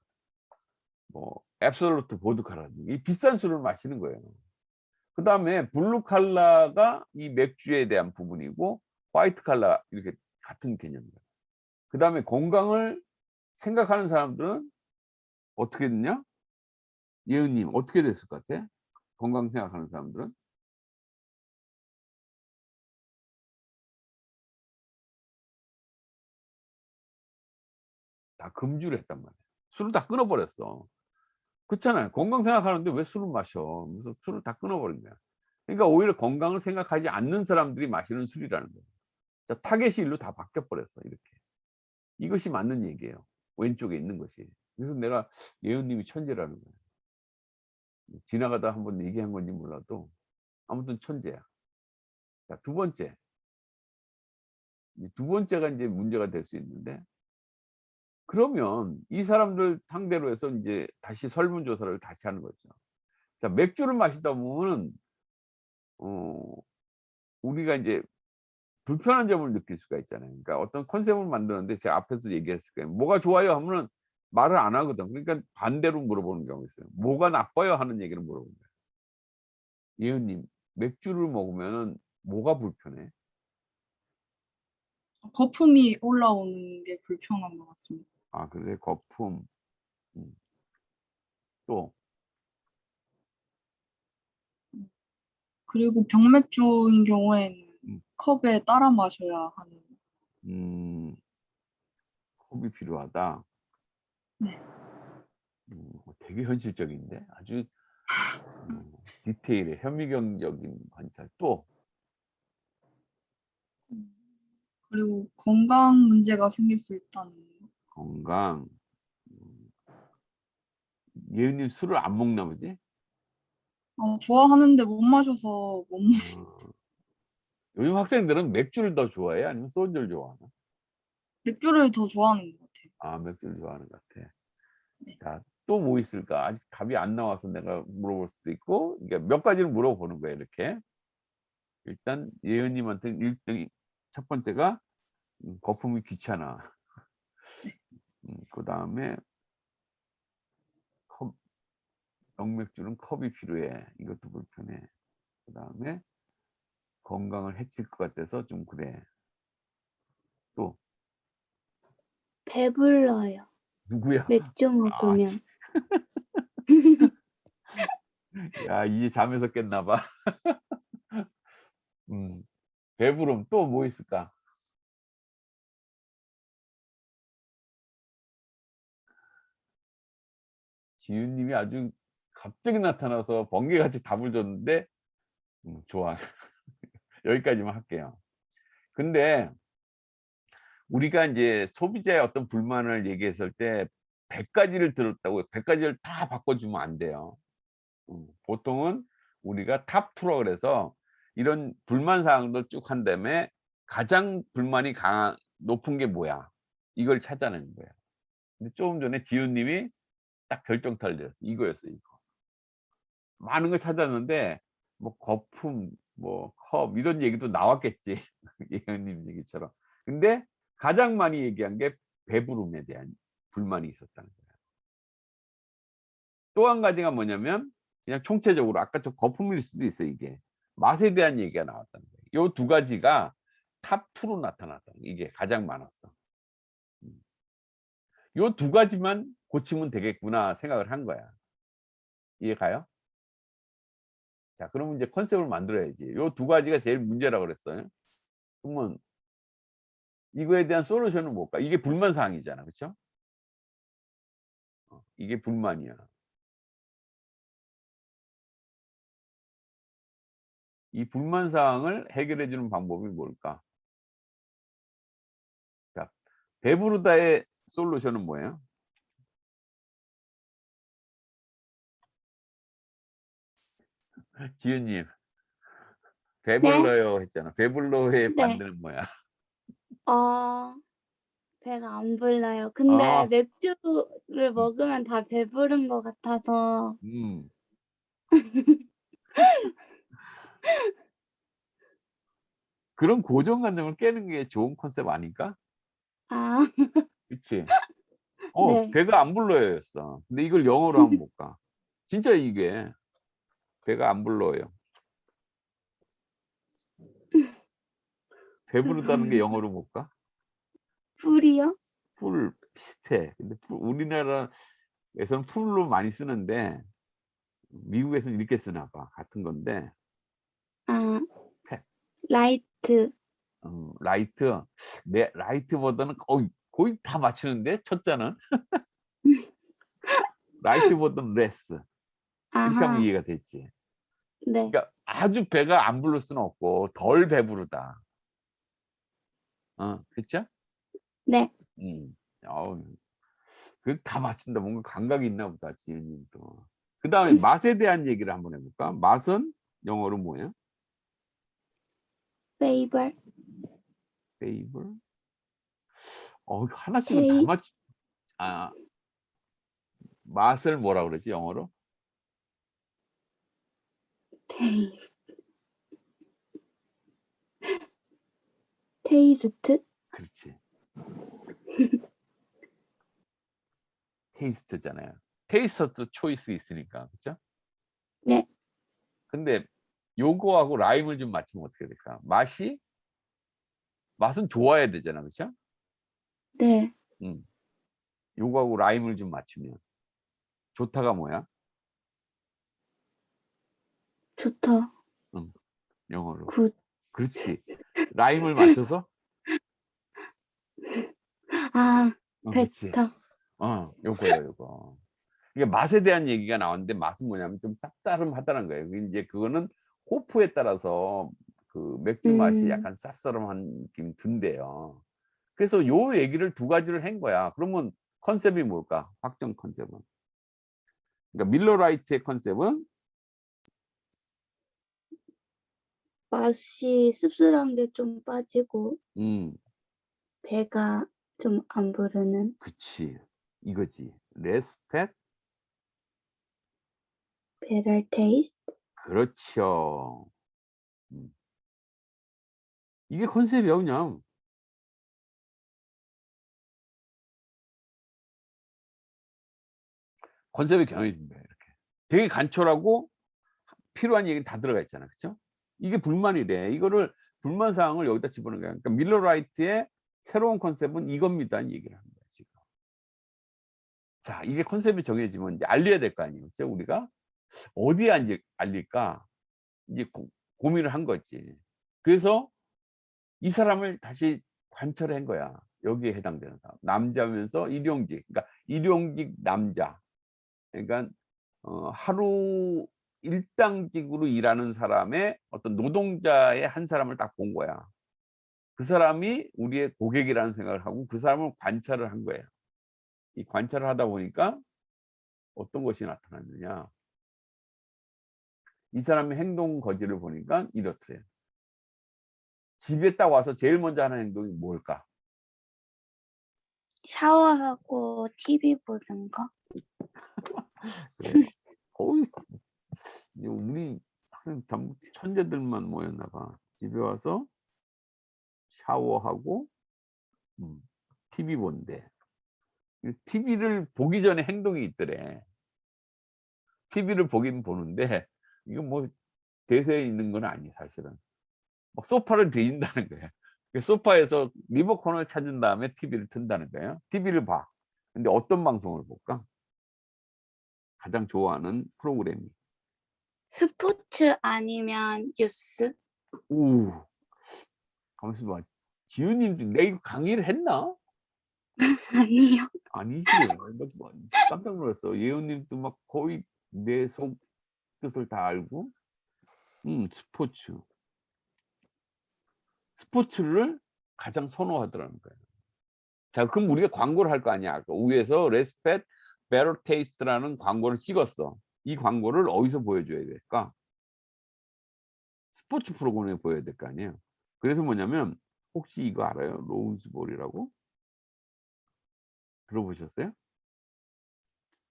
뭐 앱솔루트 보드카라든지 이 비싼 술을 마시는 거예요. 그다음에 블루 칼라가 이 맥주에 대한 부분이고, 화이트 칼라 이렇게 같은 개념이에요. 그다음에 건강을 생각하는 사람들은 어떻게 됐냐? 예은님 어떻게 됐을 것 같아? 건강 생각하는 사람들은? 다 금주를 했단 말이야. 술을 다 끊어 버렸어. 그렇잖아요. 건강 생각하는데 왜 술을 마셔? 그래서 술을 다 끊어 버린 거야. 그러니까 오히려 건강을 생각하지 않는 사람들이 마시는 술이라는 거예요. 자, 타겟이 일로 다 바뀌어 버렸어 이렇게. 이것이 맞는 얘기예요, 왼쪽에 있는 것이. 그래서 내가 예은님이 천재라는 거예요. 지나가다 한번 얘기한 건지 몰라도 아무튼 천재야. 자, 두 번째가 인제 문제가 될 수 있는데, 그러면 이 사람들 상대로 해서 인제 다시 설문조사를 다시 하는 거죠. 자, 맥주를 마시다 보면은 어 우리가 인제 불편한 점을 느낄 수가 있잖아요. 그러니까 어떤 컨셉을 만드는데 제가 앞에서 얘기했을 거예요. "뭐가 좋아요?" 하면은 말을 안 하거든. 그러니까 반대로 물어보는 경우가 있어요. "뭐가 나빠요?" 하는 얘기를 물어보는 거예요. "예은님, 맥주를 먹으면은 뭐가 불편해?" 거품이 올라오는 게 불편한 것 같습니다. 그래? 거품. 음. 또 그리고 병맥주인 경우에는 음. 컵에 따라 마셔야 하는. 음. "컵이 필요하다." 네. 되게 현실적인데 아주 디테일해. 현미경적인 관찰. 또 그리고 건강 문제가 생길 수 있다는 거. 건강. 음. 예은님 술을 안 먹나 보지? 좋아하는데 못 마셔서 못 마시. 어. 요즘 학생들은 맥주를 더 좋아해? 아니면 소주를 좋아하나? 맥주를 더 좋아하는 것 같아요. 맥주를 좋아하는 것 같아. 네. 자, 또 뭐 있을까? 아직 답이 안 나와서 내가 물어볼 수도 있고, 그러니까 몇 가지를 물어보는 거야 이렇게. 일단 예은님한테는 1 등이, 첫 번째가 거품이 귀찮아. 그다음에 컵 병맥주는 컵이 필요해. 이것도 불편해. 그다음에 건강을 해칠 것 같아서 좀 그래. 또 배불러요. 누구야? 맥주 아, 먹으면. 야, 이제 잠에서 깼나 봐. 배부름 또 뭐 있을까? 지윤 님이 아주 갑자기 나타나서 번개같이 답을 줬는데 좋아. 여기까지만 할게요. 근데 우리가 인제 소비자의 어떤 불만을 얘기했을 때 100 가지를 들었다고 100 가지를 다 바꿔주면 안 돼요. 보통은 우리가 탑 2라 그래서 이런 불만 사항들 쭉 한 다음에 가장 불만이 높은 게 뭐야? 이걸 찾아내는 거예요. 근데 조금 전에 지훈 님이 딱 결정타를 내렸어요. 이거였어요, 이거. 많은 걸 찾았는데 뭐 거품, 뭐 컵 이런 얘기도 나왔겠지. 예언님 얘기처럼. 근데 가장 많이 얘기한 게 배부름에 대한 불만이 있었다는 거예요. 또 한 가지가 뭐냐면 그냥 총체적으로 아까 좀 거품일 수도 있어요, 이게. 맛에 대한 얘기가 나왔다는 거예요. 요 두 가지가 탑 2로 나타났다는 거예요. 이게 가장 많았어. 요 두 가지만 고치면 되겠구나 생각을 한 거야. 이해 가요? 자, 그러면 이제 컨셉을 만들어야지. 요 두 가지가 제일 문제라고 그랬어요. 그러면 이거에 대한 솔루션은 뭘까? 이게 불만 사항이잖아. 그쵸? 이게 불만이야. 이 불만 사항을 해결해 주는 방법이 뭘까? 자, 배부르다의 솔루션은 뭐예요? 지은님, 네? 배불러요 했잖아. 배불러의 네. 반대는 뭐야? 어 배가 안 불러요. 근데 아, 맥주를 음, 먹으면 다 배부른 것 같아서. 음. 그런 고정관념을 깨는 게 좋은 컨셉 아닐까? 아 그치? 네. 배가 안 불러요였어. 근데 이걸 영어로 하면 뭘까? 진짜 이게 배가 안 불러요. 배부르다는 게 불 영어로 뭘까? 불이요? 풀 비슷해. 근데 우리나라에서는 풀로 많이 쓰는데 미국에서는 이렇게 쓰나 봐. 같은 건데 아 펫, 라이트. 라이트. 라이트보다는 거의 다 맞추는데 첫자는 라이트보다는 레스. 이렇게 하면 아하. 이해가 되지. 네. 그러니까 아주 배가 안 부를 수는 없고 덜 배부르다. 그쵸? 네. 음. 어우, 그 다 맞춘다. 뭔가 감각이 있나 보다, 지은님도. 그다음에 맛에 대한 얘기를 한번 해볼까? 맛은 영어로 뭐예요? 페이버. flavor? 하나씩은 다 테이 아, 맛을 뭐라 그러지, 영어로? 테이 테이스트? 그렇지. 테이스트잖아요. 테이스트 초이스 있으니까. 그쵸? 네. 근데 요거하고 라임을 좀 맞추면 어떻게 될까? 맛은 좋아야 되잖아. 그쵸? 네. 음. 요거하고 라임을 좀 맞추면. 좋다가 뭐야? 좋다. 음, 영어로. 굿. 그렇지. 라임을 맞춰서? 아 그렇지. 벡터. 요거예요, 요거. 이게 맛에 대한 얘기가 나왔는데 맛은 뭐냐면 좀 쌉싸름하다는 거예요. 이제 그거는 호프에 따라서 그 맥주 맛이 음. 약간 쌉싸름한 느낌이 든대요. 그래서 요 얘기를 두 가지를 한 거야. 그러면 컨셉이 뭘까? 확정 컨셉은. 그러니까 밀러라이트의 컨셉은 맛이 씁쓸한 게 좀 빠지고 음, 배가 좀 안 부르는. 그치. 이거지. less fat. better taste. 그렇죠. 음. 이게 컨셉이야, 그냥. 컨셉이 정해진 거예요, 이렇게. 되게 간단하고 필요한 얘기는 다 들어가 있잖아. 그쵸? 이게 불만이래. 이거를 불만 사항을 여기다 집어넣은 거야. 그러니까 밀러라이트의 새로운 컨셉은 이겁니다. 이 얘기를 하는 거야, 지금. 자, 이게 컨셉이 정해지면 이제 알려야 될 거 아니겠죠, 우리가? 어디에 알릴까? 이제 고민을 한 거지. 그래서 이 사람을 다시 관찰한 거야. 여기에 해당되는 사람. 남자면서 일용직. 그러니까 일용직 남자. 그러니까 하루 일당직으로 일하는 사람의 어떤 노동자의 한 사람을 딱 본 거야. 그 사람이 우리의 고객이라는 생각을 하고 그 사람을 관찰을 한 거예요. 이 관찰을 하다 보니까 어떤 것이 나타났느냐. 이 사람의 행동 거지를 보니까 이렇더래요. 집에 딱 와서 제일 먼저 하는 행동이 뭘까? 샤워하고 TV 보는 거? 그래. 거의 우리 전부 천재들만 모였나 봐. 집에 와서 샤워하고 TV 본대. TV를 보기 전에 행동이 있더래. TV를 보긴 보는데 이건 뭐 대세에 있는 건 아니 사실은. 막 소파를 뒤진다는 거예요. 그 소파에서 리모컨을 찾은 다음에 TV를 튼다는 거예요. TV를 봐. 근데 어떤 방송을 볼까? 가장 좋아하는 프로그램이. 스포츠 아니면 뉴스? 오, 가만있어 봐. 지훈님도 내가 이거 강의를 했나? 아니요. 아니지. 나 뭐 깜짝 놀랐어. 예은님도 막 거의 내 속 뜻을 다 알고. 스포츠. 스포츠를 가장 선호하더라는 거예요. 자, 그럼 우리가 광고를 할 거 아니야. 아까 위에서 레스펫 베러 테이스트라는 광고를 찍었어. 이 광고를 어디서 보여줘야 될까? 스포츠 프로그램에 보여야 될 거 아니에요. 그래서 뭐냐면 혹시 이거 알아요? 로우즈볼이라고? 들어보셨어요?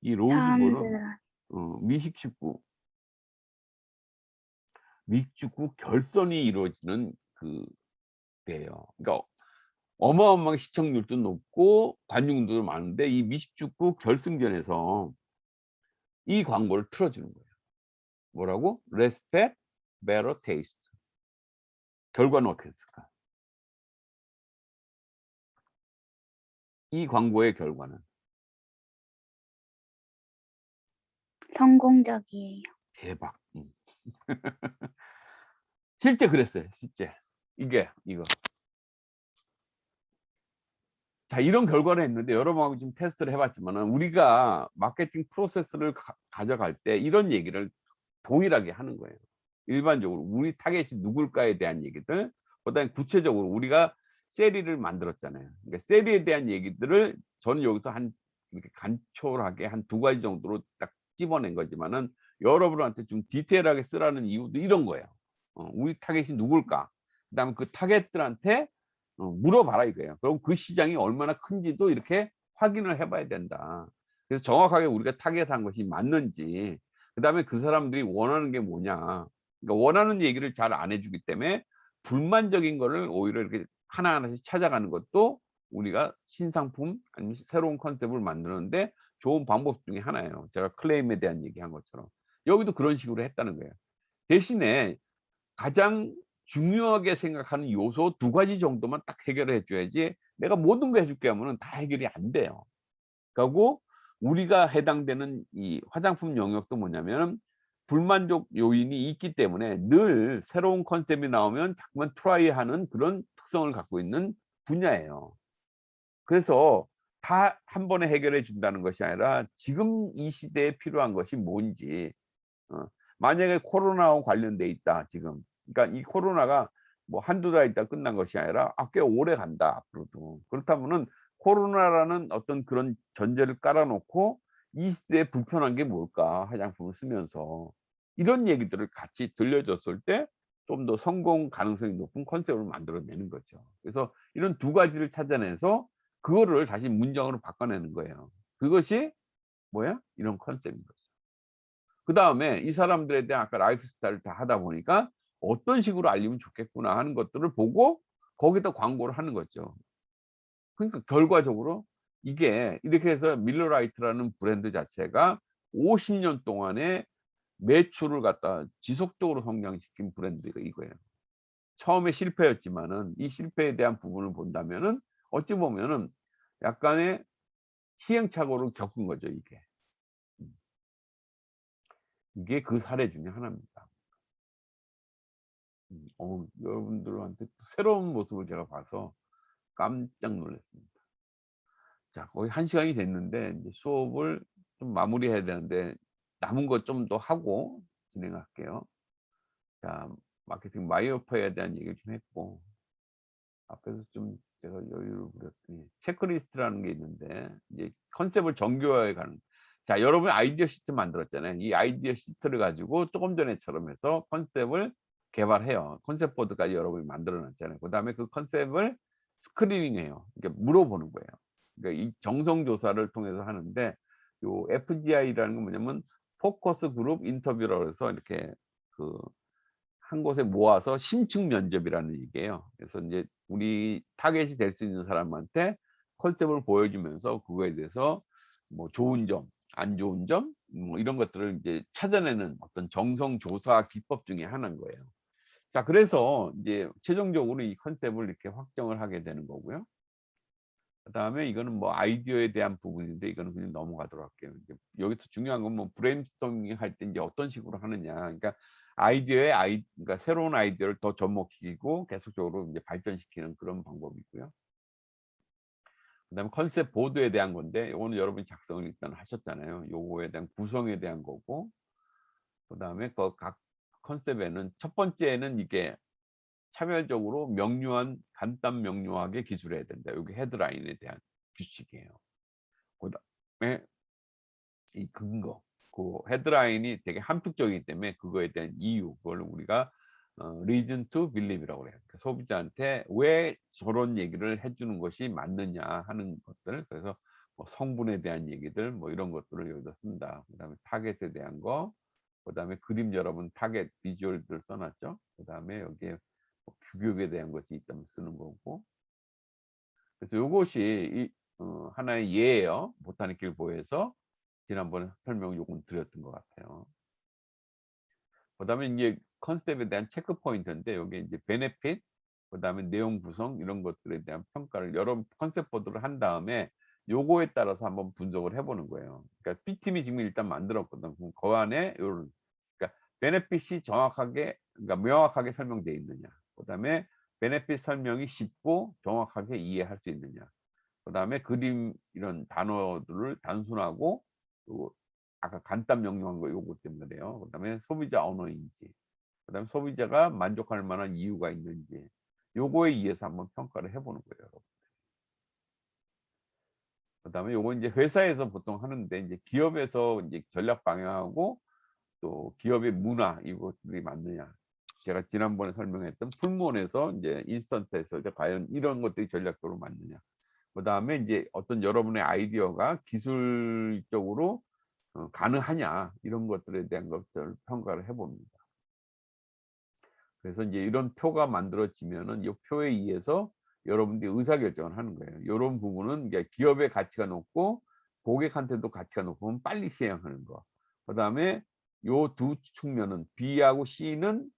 이 로우즈볼은 사람들 미식 축구 미축구 결선이 이루어지는 그 데예요. 그러니까 어마어마하게 시청률도 높고 관중도 많은데 이 미식축구 결승전에서 이 광고를 틀어주는 거예요. 뭐라고? Respect, better taste. 결과는 어떻게 됐을까? 이 광고의 결과는 성공적이에요. 대박. 실제 그랬어요. 실제. 이거. 자, 이런 결과를 했는데 여러분하고 좀 테스트를 해봤지만은 우리가 마케팅 프로세스를 가져갈 때 이런 얘기를 동일하게 하는 거예요. 일반적으로 우리 타겟이 누굴까에 대한 얘기들, 그다음에 구체적으로 우리가 세리를 만들었잖아요. 그러니까 세리에 대한 얘기들을 저는 여기서 한 이렇게 간촐하게 한 2가지 정도로 딱 집어낸 거지만은 여러분한테 좀 디테일하게 쓰라는 이유도 이런 거예요. 우리 타겟이 누굴까? 그다음에 그 타겟들한테 물어봐라 이거예요. 그럼 그 시장이 얼마나 큰지도 이렇게 확인을 해봐야 된다. 그래서 정확하게 우리가 타겟한 것이 맞는지, 그다음에 그 사람들이 원하는 게 뭐냐. 그러니까 원하는 얘기를 잘 안 해주기 때문에 불만적인 거를 오히려 이렇게 하나하나씩 찾아가는 것도 우리가 신상품 아니면 새로운 컨셉을 만드는데 좋은 방법 중에 하나예요. 제가 클레임에 대한 얘기한 것처럼 여기도 그런 식으로 했다는 거예요. 대신에 가장 중요하게 생각하는 요소 2가지 정도만 딱 해결해 줘야지 내가 모든 거 해줄게 하면은 다 해결이 안 돼요. 그리고 우리가 해당되는 이 화장품 영역도 뭐냐면 불만족 요인이 있기 때문에 늘 새로운 컨셉이 나오면 자꾸만 트라이하는 그런 특성을 갖고 있는 분야예요. 그래서 다 한 번에 해결해 준다는 것이 아니라 지금 이 시대에 필요한 것이 뭔지, 어 만약에 코로나와 관련돼 있다 지금. 그러니까 이 코로나가 뭐 1~2달 있다 끝난 것이 아니라 꽤 오래 간다 앞으로도. 그렇다면은 코로나라는 어떤 그런 전제를 깔아 놓고 이 시대에 불편한 게 뭘까 화장품을 쓰면서. 이런 얘기들을 같이 들려줬을 때 좀 더 성공 가능성이 높은 컨셉을 만들어내는 거죠. 그래서 이런 2가지를 찾아내서 그거를 다시 문장으로 바꿔내는 거예요. 그것이 뭐야? 이런 컨셉인 거죠. 그다음에 이 사람들에 대한 아까 라이프 스타일을 다 하다 보니까 '어떤 식으로 알리면 좋겠구나.' 하는 것들을 보고 거기다 광고를 하는 거죠. 그러니까 결과적으로 이게 이렇게 해서 밀러라이트라는 브랜드 자체가 50년 동안에 매출을 갖다 지속적으로 성장시킨 브랜드가 이거예요. 처음에 실패였지만은 이 실패에 대한 부분을 본다면은 어찌 보면은 약간의 시행착오를 겪은 거죠, 이게. 음. 이게 그 사례 중에 하나입니다. 여러분들한테 또 새로운 모습을 제가 봐서 깜짝 놀랐습니다. 자, 거의 1 시간이 됐는데 이제 수업을 좀 마무리해야 되는데 남은 것 좀 더 하고 진행할게요. 자, 마케팅 마이오파에 대한 얘기를 좀 했고, 앞에서 좀 제가 여유를 부렸더니 체크리스트라는 게 있는데 이제 컨셉을 정교화해 가는. 자, 여러분이 아이디어 시트 만들었잖아요. 이 아이디어 시트를 가지고 조금 전에처럼 해서 컨셉을 개발해요. 컨셉 보드까지 여러분이 만들어 놨잖아요. 그다음에 그 컨셉을 스크리닝해요. 그러니까 물어보는 거예요. 그러니까 이 정성 조사를 통해서 하는데, 요 FGI라는 건 뭐냐면 포커스 그룹 인터뷰라고 해서 이렇게 그 한 곳에 모아서 심층 면접이라는 얘기예요. 그래서 인제 우리 타겟이 될 수 있는 사람한테 컨셉을 보여주면서 그거에 대해서 뭐 좋은 점, 안 좋은 점, 뭐 이런 것들을 인제 찾아내는 어떤 정성 조사 기법 중에 하나인 거예요. 자, 그래서 인제 최종적으로 이 컨셉을 이렇게 확정을 하게 되는 거고요. 그다음에 이거는 뭐 아이디어에 대한 부분인데 이거는 그냥 넘어가도록 할게요. 이제 여기서 중요한 건 뭐 브레인스토밍 할 때 인제 어떤 식으로 하느냐. 그러니까 아이디어에 그러니까 새로운 아이디어를 더 접목시키고 계속적으로 인제 발전시키는 그런 방법이고요. 그다음에 컨셉 보드에 대한 건데 요거는 여러분이 작성을 일단 하셨잖아요. 요거에 대한 구성에 대한 거고, 그다음에 그 각 컨셉에는 첫 번째는 이게 차별적으로 명료한 간단 명료하게 기술해야 된다. 요게 헤드라인에 대한 규칙이에요. 그다음에 이 근거, 그 헤드라인이 되게 함축적이기 때문에 그거에 대한 이유, 그걸 우리가 reason to believe이라고 그래요. 그러니까 소비자한테 왜 저런 얘기를 해 주는 것이 맞느냐 하는 것들. 그래서 뭐 성분에 대한 얘기들 뭐 이런 것들을 여기다 쓴다. 그다음에 타겟에 대한 거, 그다음에 그림 여러분 타겟 비주얼들 써 놨죠. 그다음에 여기에 뭐 규격에 대한 것이 있다면 쓰는 거고. 그래서 요것이 하나의 예예요. 보타니컬 보에서 지난번에 설명 요건 드렸던 것 같아요. 그다음에 인제 컨셉에 대한 체크 포인트인데 요게 인제 베네핏, 그다음에 내용 구성 이런 것들에 대한 평가를 여러 컨셉 보드를 한 다음에 요거에 따라서 한번 분석을 해 보는 거예요. 그러니까 B팀이 지금 일단 만들었거든. 그럼 그 안에 요런, 그러니까 베네핏이 정확하게, 그러니까 명확하게 설명되어 있느냐. 그다음에 베네핏 설명이 쉽고 정확하게 이해할 수 있느냐. 그다음에 그림 이런 단어들을 단순하고, 또 아까 간단 명료한 거 요거 때문에 그래요. 그다음에 소비자 언어인지, 그다음에 소비자가 만족할 만한 이유가 있는지, 요거에 의해서 한번 평가를 해 보는 거예요, 여러분. 그다음에 요거 인제 회사에서 보통 하는데 인제 기업에서 인제 전략 방향하고 또 기업의 문화 이것들이 맞느냐. 제가 지난번에 설명했던 풀무원에서 인제 인스턴트에서 이제 과연 이런 것들이 전략적으로 맞느냐. 그다음에 인제 어떤 여러분의 아이디어가 기술적으로 가능하냐 이런 것들에 대한 것들을 평가를 해 봅니다. 그래서 인제 이런 표가 만들어지면은 이 표에 의해서 여러분들이 의사결정을 하는 거예요. 요런 부분은 이제 기업의 가치가 높고 고객한테도 가치가 높으면 빨리 시행하는 거. 그다음에 요 두 측면은 B하고 C는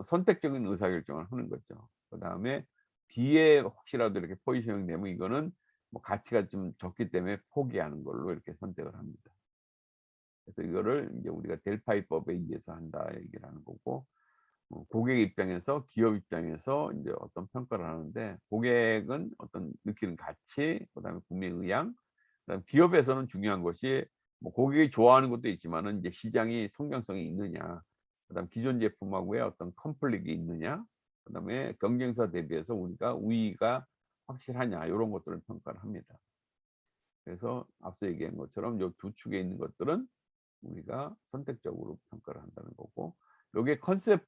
선택적인 의사결정을 하는 거죠. 그다음에 D에 혹시라도 이렇게 포지셔닝 되면 이거는 뭐 가치가 좀 적기 때문에 포기하는 걸로 이렇게 선택을 합니다. 그래서 이거를 인제 우리가 델파이법에 의해서 한다 얘기를 하는 거고, 고객 입장에서 기업 입장에서 인제 어떤 평가를 하는데, 고객은 어떤 느끼는 가치, 그다음에 구매 의향, 그다음에 기업에서는 중요한 것이 뭐 고객이 좋아하는 것도 있지만은 이제 시장이 성장성이 있느냐, 그다음 기존 제품하고의 어떤 conflict이 있느냐, 그다음에 경쟁사 대비해서 우리가 우위가 확실하냐 요런 것들을 평가를 합니다. 그래서 앞서 얘기한 것처럼 요 두 축에 있는 것들은 우리가 선택적으로 평가를 한다는 거고, 요게 컨셉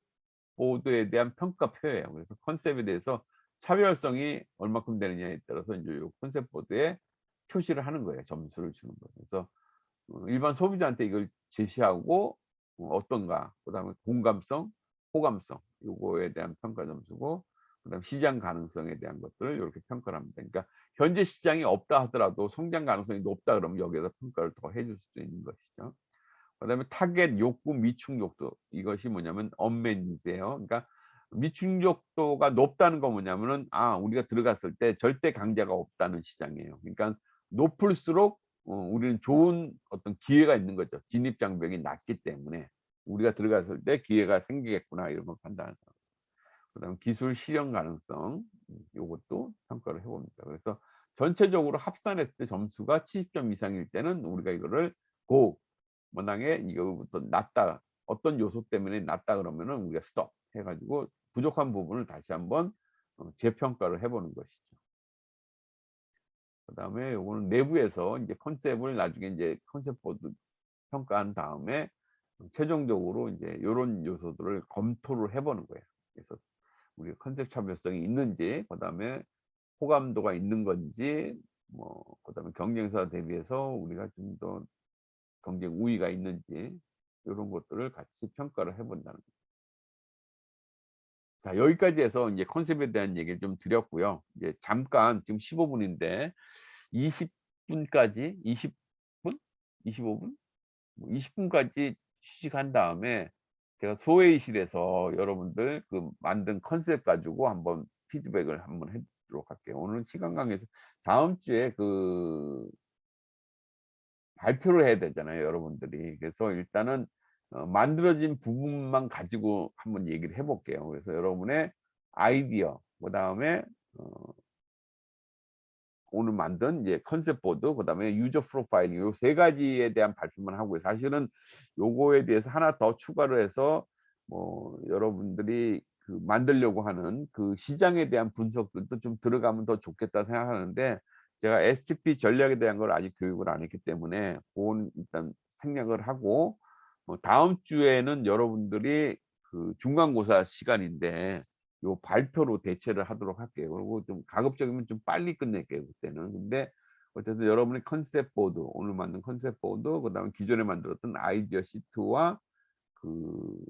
보드에 대한 평가표예요. 그래서 컨셉에 대해서 차별성이 얼마큼 되느냐에 따라서 인제 요 컨셉 보드에 표시를 하는 거예요. 점수를 주는 거예요. 그래서 일반 소비자한테 이걸 제시하고 어떤가, 그다음에 공감성, 호감성 요거에 대한 평가 점수고, 그다음에 시장 가능성에 대한 것들을 요렇게 평가를 합니다. 그러니까 현재 시장이 없다 하더라도 성장 가능성이 높다 그러면 여기에다 평가를 더 해줄 수도 있는 것이죠. 그다음에 타겟, 욕구, 미충족도. 이것이 뭐냐면 언맨이세요. 그러니까 미충족도가 높다는 건 뭐냐면은 우리가 들어갔을 때 절대 강자가 없다는 시장이에요. 그러니까 높을수록 우리는 좋은 어떤 기회가 있는 거죠. 진입 장벽이 낮기 때문에 우리가 들어갔을 때 기회가 생기겠구나 이런 걸 판단하는 거예요. 그다음에 기술 실현 가능성, 요것도 평가를 해 봅니다. 그래서 전체적으로 합산했을 때 점수가 70점 이상일 때는 우리가 이거를 고 만약에 이거부터 낮다, 어떤 요소 때문에 낮다 그러면은 우리가 스톱 해 가지고 부족한 부분을 다시 한번 재평가를 해 보는 것이죠. 그다음에 요거는 내부에서 이제 컨셉을 나중에 이제 컨셉 보드 평가한 다음에 최종적으로 이제 요런 요소들을 검토를 해 보는 거예요. 그래서 우리가 컨셉 차별성이 있는지, 그다음에 호감도가 있는 건지, 뭐 그다음에 경쟁사 대비해서 우리가 좀 더 경쟁 우위가 있는지 요런 것들을 같이 평가를 해 본다는 거예요. 자, 여기까지 해서 이제 컨셉에 대한 얘기를 좀 드렸고요. 이제 잠깐 지금 15 분인데 20 분까지 20 분? 25 분? 뭐 20 분까지 휴식한 다음에 제가 소회의실에서 여러분들 그 만든 컨셉 가지고 한번 피드백을 한번 해 보도록 할게요. 오늘은 시간 관계에서 다음 주에 그 발표를 해야 되잖아요, 여러분들이. 그래서 일단은 만들어진 부분만 가지고 한번 얘기를 해 볼게요. 그래서 여러분의 아이디어, 그다음에 어 오늘 만든 이제 컨셉 보드, 그다음에 유저 프로파일링, 요 세 가지에 대한 발표만 하고요. 사실은 요거에 대해서 하나 더 추가를 해서 뭐 여러분들이 그 만들려고 하는 그 시장에 대한 분석들도 좀 들어가면 더 좋겠다 생각하는데, 제가 STP 전략에 대한 걸 아직 교육을 안 했기 때문에 고건 일단 생략을 하고, 다음 주에는 여러분들이 그 중간고사 시간인데 요 발표로 대체를 하도록 할게요. 그리고 좀 가급적이면 좀 빨리 끝낼게요, 그때는. 근데 어쨌든 여러분의 컨셉 보드, 오늘 만든 컨셉 보드, 그다음에 기존에 만들었던 아이디어 시트와 그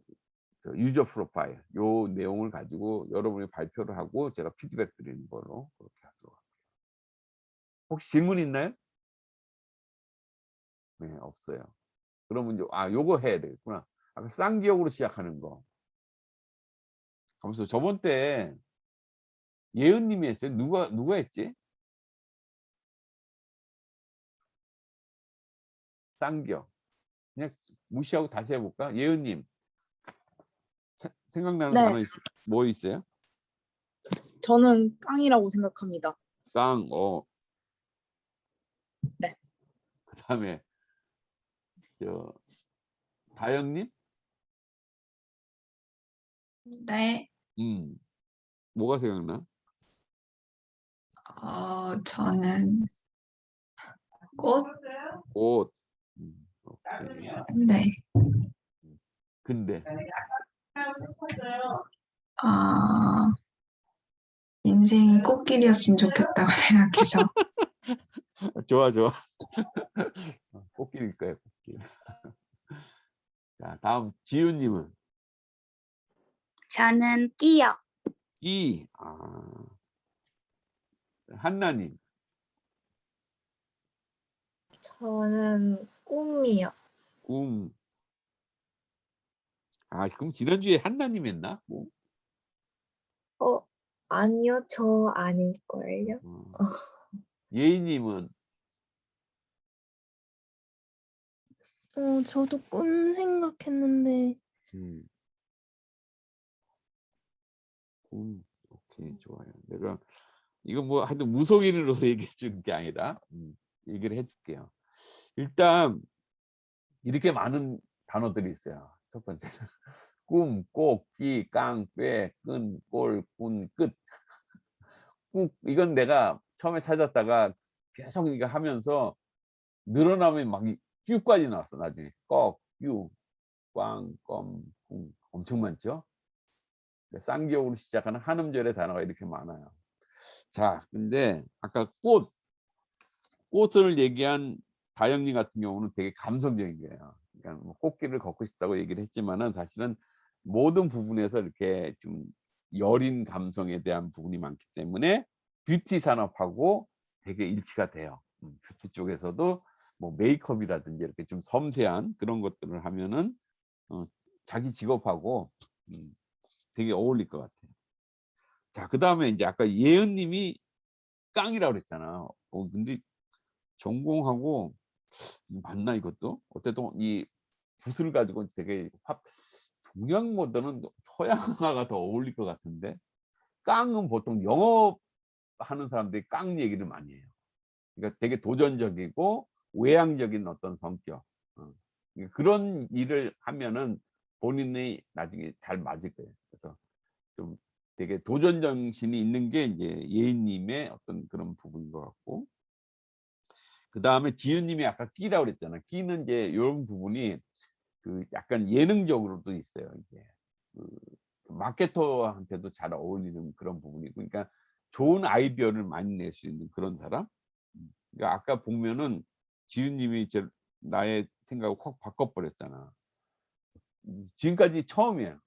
유저 프로파일, 요 내용을 가지고 여러분이 발표를 하고 제가 피드백 드리는 걸로 그렇게 하도록 할게요. 혹시 질문 있나요? 네, 없어요. 그러면 요거 해야 되겠구나. 아까 쌍기역으로 시작하는 거. 가면서 저번 때 예은 님이 했어요. 누가 했지? 쌍기역. 그냥 무시하고 다시 해 볼까? 예은 님. 생각나는 네, 단어 뭐 있어요? 저는 깡이라고 생각합니다. 깡, 네. 그다음에 저 다영님, 네, 뭐가 생각나? 저는 꽃, 옷. 오케이. 네, 근데 어, 인생이 꽃길이었으면 좋겠다고 생각해서, 좋아, 좋아. 꽃길일 거예요, 꽃길. 자, 다음 지윤님은 저는 끼요. 이. 한나님, 저는 꿈이요. 꿈. 그럼 지난주에 한나님 했나? 뭐? 아니요, 저 아닐걸요. 예희님은 저도 꿈 생각했는데, 음, 꿈. 오케이, 좋아요. 내가 이거 뭐 하여튼 무속인으로 얘기해 주는 게 아니라 얘기를 해줄게요. 일단 이렇게 많은 단어들이 있어요. 첫 번째는 꿈, 꼭, 끼, 깡, 꾀, 끈, 꼴, 꾼, 끝. 꾹. 이건 내가 처음에 찾았다가 계속 이거 하면서 늘어나면 막 뀨까지 나왔어. 나중에 꺽, 뀨, 꽝, 껌, 꿍. 엄청 많죠. 쌍기역으로 시작하는 한음절의 단어가 이렇게 많아요. 자, 근데 아까 꽃을 얘기한 다영님 같은 경우는 되게 감성적인 거예요. 그러니까 뭐 꽃길을 걷고 싶다고 얘기를 했지만은 사실은 모든 부분에서 이렇게 좀 여린 감성에 대한 부분이 많기 때문에 뷰티 산업하고 되게 일치가 돼요. 뷰티 쪽에서도 뭐 메이크업이라든지 이렇게 좀 섬세한 그런 것들을 하면은 자기 직업하고 되게 어울릴 것 같아요. 자, 그다음에 이제 아까 예은 님이 깡이라고 그랬잖아. 근데 전공하고 맞나 이것도? 어쨌든 이 붓을 가지고 되게 동양 모델은 서양화가 더 어울릴 것 같은데 깡은 보통 영업하는 사람들이 깡 얘기를 많이 해요. 그러니까 되게 도전적이고 외향적인 어떤 성격. 그러니까 그런 일을 하면은 본인이 나중에 잘 맞을 거예요. 그래서 좀 되게 도전 정신이 있는 게 이제 예인님의 어떤 그런 부분인 것 같고, 그 다음에 지윤님이 아까 끼라고 그랬잖아. 끼는 이제 이런 부분이 그 약간 예능적으로도 있어요. 이게 그 마케터한테도 잘 어울리는 그런 부분이고, 그러니까 좋은 아이디어를 많이 낼 수 있는 그런 사람. 그러니까 아까 보면은 지윤님이 나의 생각을 확 바꿔버렸잖아. 지금까지 처음이야.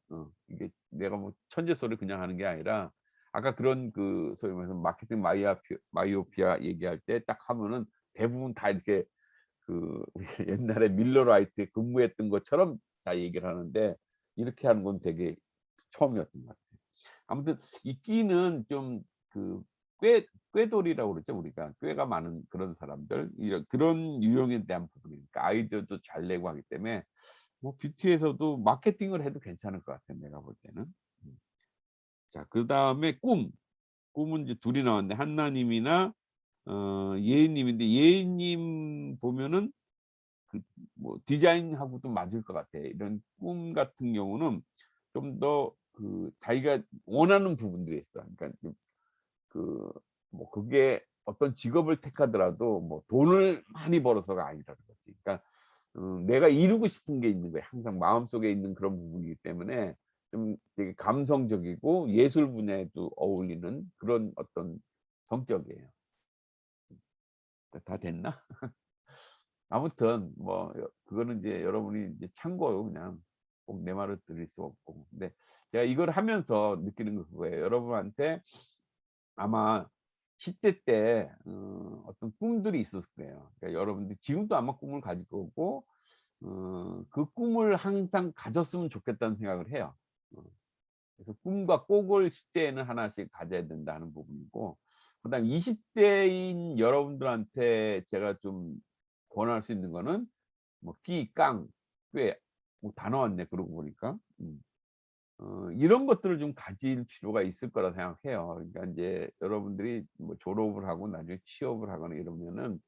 이게 내가 뭐 천재 소리 그냥 하는 게 아니라 아까 그런 그 소위 말해서 마케팅 마이오피아 얘기할 때 딱 하면은 대부분 다 이렇게 그 우리 옛날에 밀러라이트에 근무했던 것처럼 다 얘기를 하는데 이렇게 하는 건 되게 처음이었던 것 같아요. 아무튼 이 끼는 좀 그 꾀돌이라고 그러죠. 우리가 꾀가 많은 그런 사람들, 이런 그런 유형에 대한 부분이니까 아이디어도 잘 내고 하기 때문에 뭐 뷰티에서도 마케팅을 해도 괜찮을 것 같아요. 내가 볼 때는. 자, 그다음에 꿈은 이제 둘이 나왔는데 한나님이나 예인님인데 예인님 보면은 그 뭐 디자인하고도 맞을 것 같아. 이런 꿈 같은 경우는 좀 더 그 자기가 원하는 부분들이 있어. 그러니까 그 뭐 그게 어떤 직업을 택하더라도 뭐 돈을 많이 벌어서가 아니라는 거지. 그러니까 내가 이루고 싶은 게 있는 거야. 항상 마음속에 있는 그런 부분이기 때문에 좀 되게 감성적이고 예술 분야에도 어울리는 그런 어떤 성격이에요. 다 됐나? 아무튼 뭐 그거는 이제 여러분이 이제 참고요. 그냥 꼭 내 말을 들을 수 없고. 근데 제가 이걸 하면서 느끼는 거 그거예요. 여러분한테 아마 10대 때 어떤 꿈들이 있었을 거예요. 그러니까 여러분들이 지금도 아마 꿈을 가질 거고 그 꿈을 항상 가졌으면 좋겠다는 생각을 해요. 어, 그래서 꿈과 꼭을 10대에는 하나씩 가져야 된다는 부분이고, 그다음 20대인 여러분들한테 제가 좀 권할 수 있는 거는 뭐 끼, 깡, 꽤, 뭐 다 나왔네 그러고 보니까. 이런 것들을 좀 가질 필요가 있을 거라 생각해요. 그러니까 이제 여러분들이 뭐 졸업을 하고 나중에 취업을 하거나 이러면은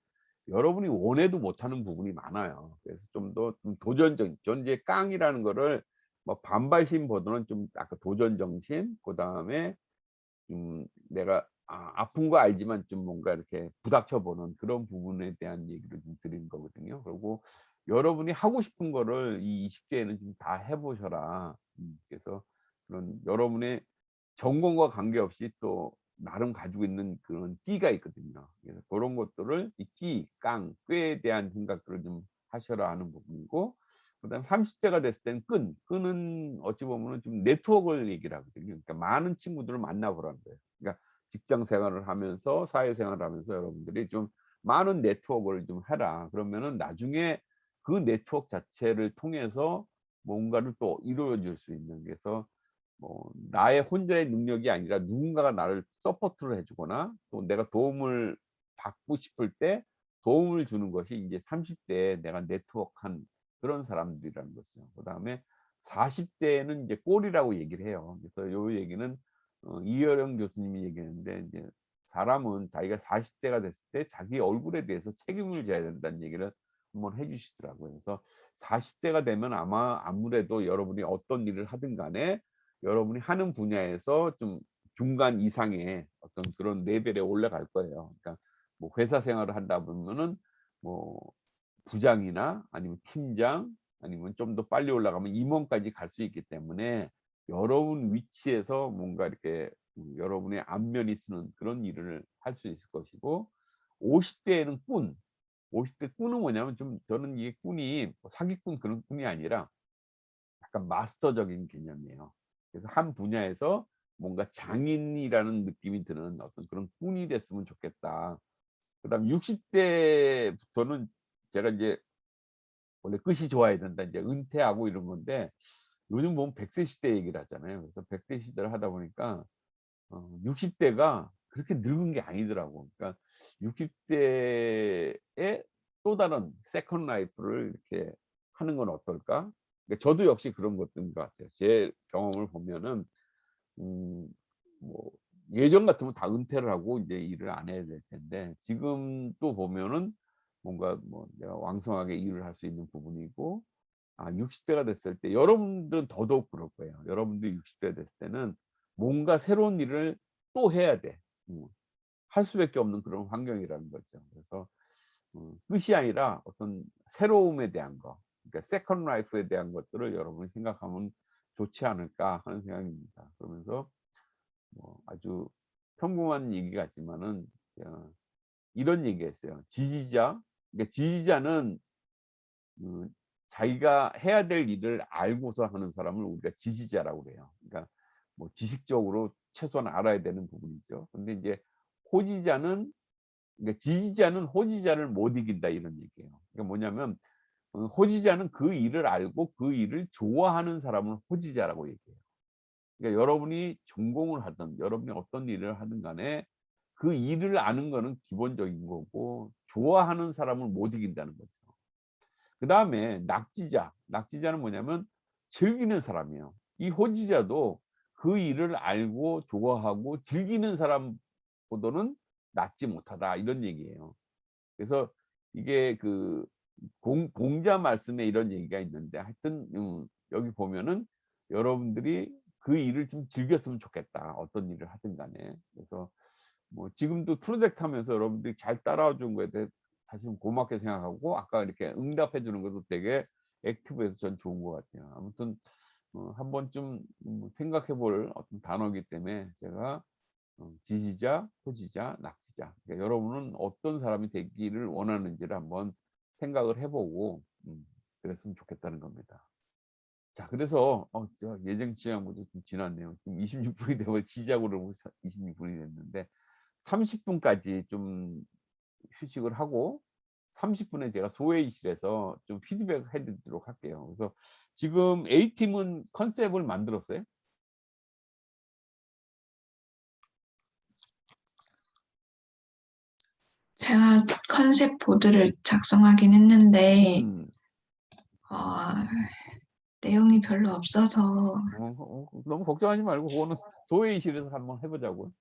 여러분이 원해도 못하는 부분이 많아요. 그래서 좀 더 좀 도전적인, 저는 이제 깡이라는 거를 뭐 반발심보다는 좀 아까 도전 정신, 그다음에 내가 아픈 거 알지만 좀 뭔가 이렇게 부닥쳐 보는 그런 부분에 대한 얘기를 좀 드리는 거거든요. 그리고 여러분이 하고 싶은 거를 이 20대에는 좀 다 해 보셔라. 그래서 그런 여러분의 전공과 관계없이 또 나름 가지고 있는 그런 끼가 있거든요. 그래서 그런 것들을 이 끼, 깡, 꾀에 대한 생각들을 좀 하셔라 하는 부분이고, 그다음에 30대가 됐을 때는 끈은 어찌 보면은 좀 네트워크를 얘기를 하거든요. 그러니까 많은 친구들을 만나보라는 거예요. 그러니까 직장 생활을 하면서 사회생활을 하면서 여러분들이 좀 많은 네트워크를 좀 해라. 그러면은 나중에 그 네트워크 자체를 통해서 뭔가를 또 이루어 줄 수 있는, 그래서 뭐 나의 혼자의 능력이 아니라 누군가가 나를 서포트를 해 주거나 또 내가 도움을 받고 싶을 때 도움을 주는 것이 이제 30 대에 내가 네트워크한 그런 사람들이라는 것이죠. 그다음에 40 대에는 이제 꼴이라고 얘기를 해요. 그래서 요 얘기는 이효령 교수님이 얘기했는데, 이제 사람은 자기가 40 대가 됐을 때 자기 얼굴에 대해서 책임을 져야 된다는 얘기를 한번 해 주시더라고요. 그래서 40 대가 되면 아마 아무래도 여러분이 어떤 일을 하든 간에 여러분이 하는 분야에서 좀 중간 이상의 어떤 그런 레벨에 올라갈 거예요. 그러니까 뭐 회사 생활을 한다 보면은 뭐 부장이나 아니면 팀장, 아니면 좀 더 빨리 올라가면 임원까지 갈 수 있기 때문에 여러분 위치에서 뭔가 이렇게 여러분의 안면이 쓰는 그런 일을 할 수 있을 것이고, 50 대에는 50대 꾼은 뭐냐면, 좀 저는 이게 꾼이 뭐 사기꾼 그런 꾼이 아니라 약간 마스터적인 개념이에요. 그래서 한 분야에서 뭔가 장인이라는 느낌이 드는 어떤 그런 꾼이 됐으면 좋겠다. 그다음 60 대부터는 제가 이제 원래 끝이 좋아야 된다, 이제 은퇴하고 이런 건데, 요즘 보면 100세 시대 얘기를 하잖아요. 그래서 100세 시대를 하다 보니까 60대가 그렇게 늙은 게 아니더라고. 그러니까 60대에 또 다른 세컨 라이프를 이렇게 하는 건 어떨까? 그러니까 저도 역시 그런 것들인 것 같아요. 제 경험을 보면은 뭐 예전 같으면 다 은퇴를 하고 이제 일을 안 해야 될 텐데, 지금 또 보면은 뭔가 뭐 내가 왕성하게 일을 할 수 있는 부분이고, 60대가 됐을 때 여러분들은 더더욱 그럴 거예요. 여러분들이 60대 됐을 때는 뭔가 새로운 일을 또 해야 돼. 할 수밖에 없는 그런 환경이라는 거죠. 그래서 끝이 아니라 어떤 새로움에 대한 거, 그러니까 세컨 라이프에 대한 것들을 여러분이 생각하면 좋지 않을까 하는 생각입니다. 그러면서 뭐 아주 평범한 얘기 같지만은 이런 얘기했어요. 지지자, 그러니까 지지자는 자기가 해야 될 일을 알고서 하는 사람을 우리가 지지자라고 그래요. 그러니까 뭐 지식적으로 최소한 알아야 되는 부분이죠. 근데 이제 호지자는, 그러니까 지지자는 호지자를 못 이긴다, 이런 얘기예요. 그러니까 뭐냐면 호지자는 그 일을 알고 그 일을 좋아하는 사람을 호지자라고 얘기해요. 그러니까 여러분이 전공을 하든 여러분이 어떤 일을 하든 간에 그 일을 아는 거는 기본적인 거고, 좋아하는 사람을 못 이긴다는 거죠. 그 다음에 낙지자. 낙지자는 뭐냐면 즐기는 사람이에요. 이 호지자도 그 일을 알고 좋아하고 즐기는 사람보다는 낫지 못하다, 이런 얘기예요. 그래서 이게 그 공자 말씀에 이런 얘기가 있는데, 하여튼 여기 보면은 여러분들이 그 일을 좀 즐겼으면 좋겠다, 어떤 일을 하든 간에. 그래서 뭐 지금도 프로젝트 하면서 여러분들이 잘 따라와 준 거에 대해 사실 고맙게 생각하고, 아까 이렇게 응답해 주는 것도 되게 액티브해서 전 좋은 것 같아요. 아무튼 한 번쯤 생각해 볼 어떤 단어이기 때문에 제가 지지자, 호지자, 낙지자, 그러니까 여러분은 어떤 사람이 되기를 원하는지를 한번 생각을 해보고 그랬으면 좋겠다는 겁니다. 자, 그래서 저 예정 시간보다 좀 지났네요. 지금 26분이 되고 시작으로 26분이 됐는데, 30분까지 좀 휴식을 하고 30분에 제가 소회의실에서 좀 피드백 해드리도록 할게요. 그래서 지금 A팀은 컨셉을 만들었어요? 제가 컨셉 보드를 작성하긴 했는데 음, 내용이 별로 없어서 너무 걱정하지 말고 그거는 소회의실에서 한번 해보자고요.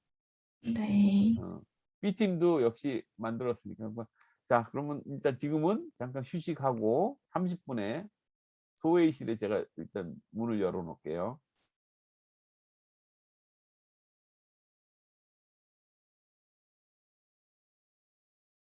네, B팀도 역시 만들었으니까 자, 그러면 일단 지금은 잠깐 휴식하고 30분에 소회의실에 제가 일단 문을 열어 놓을게요.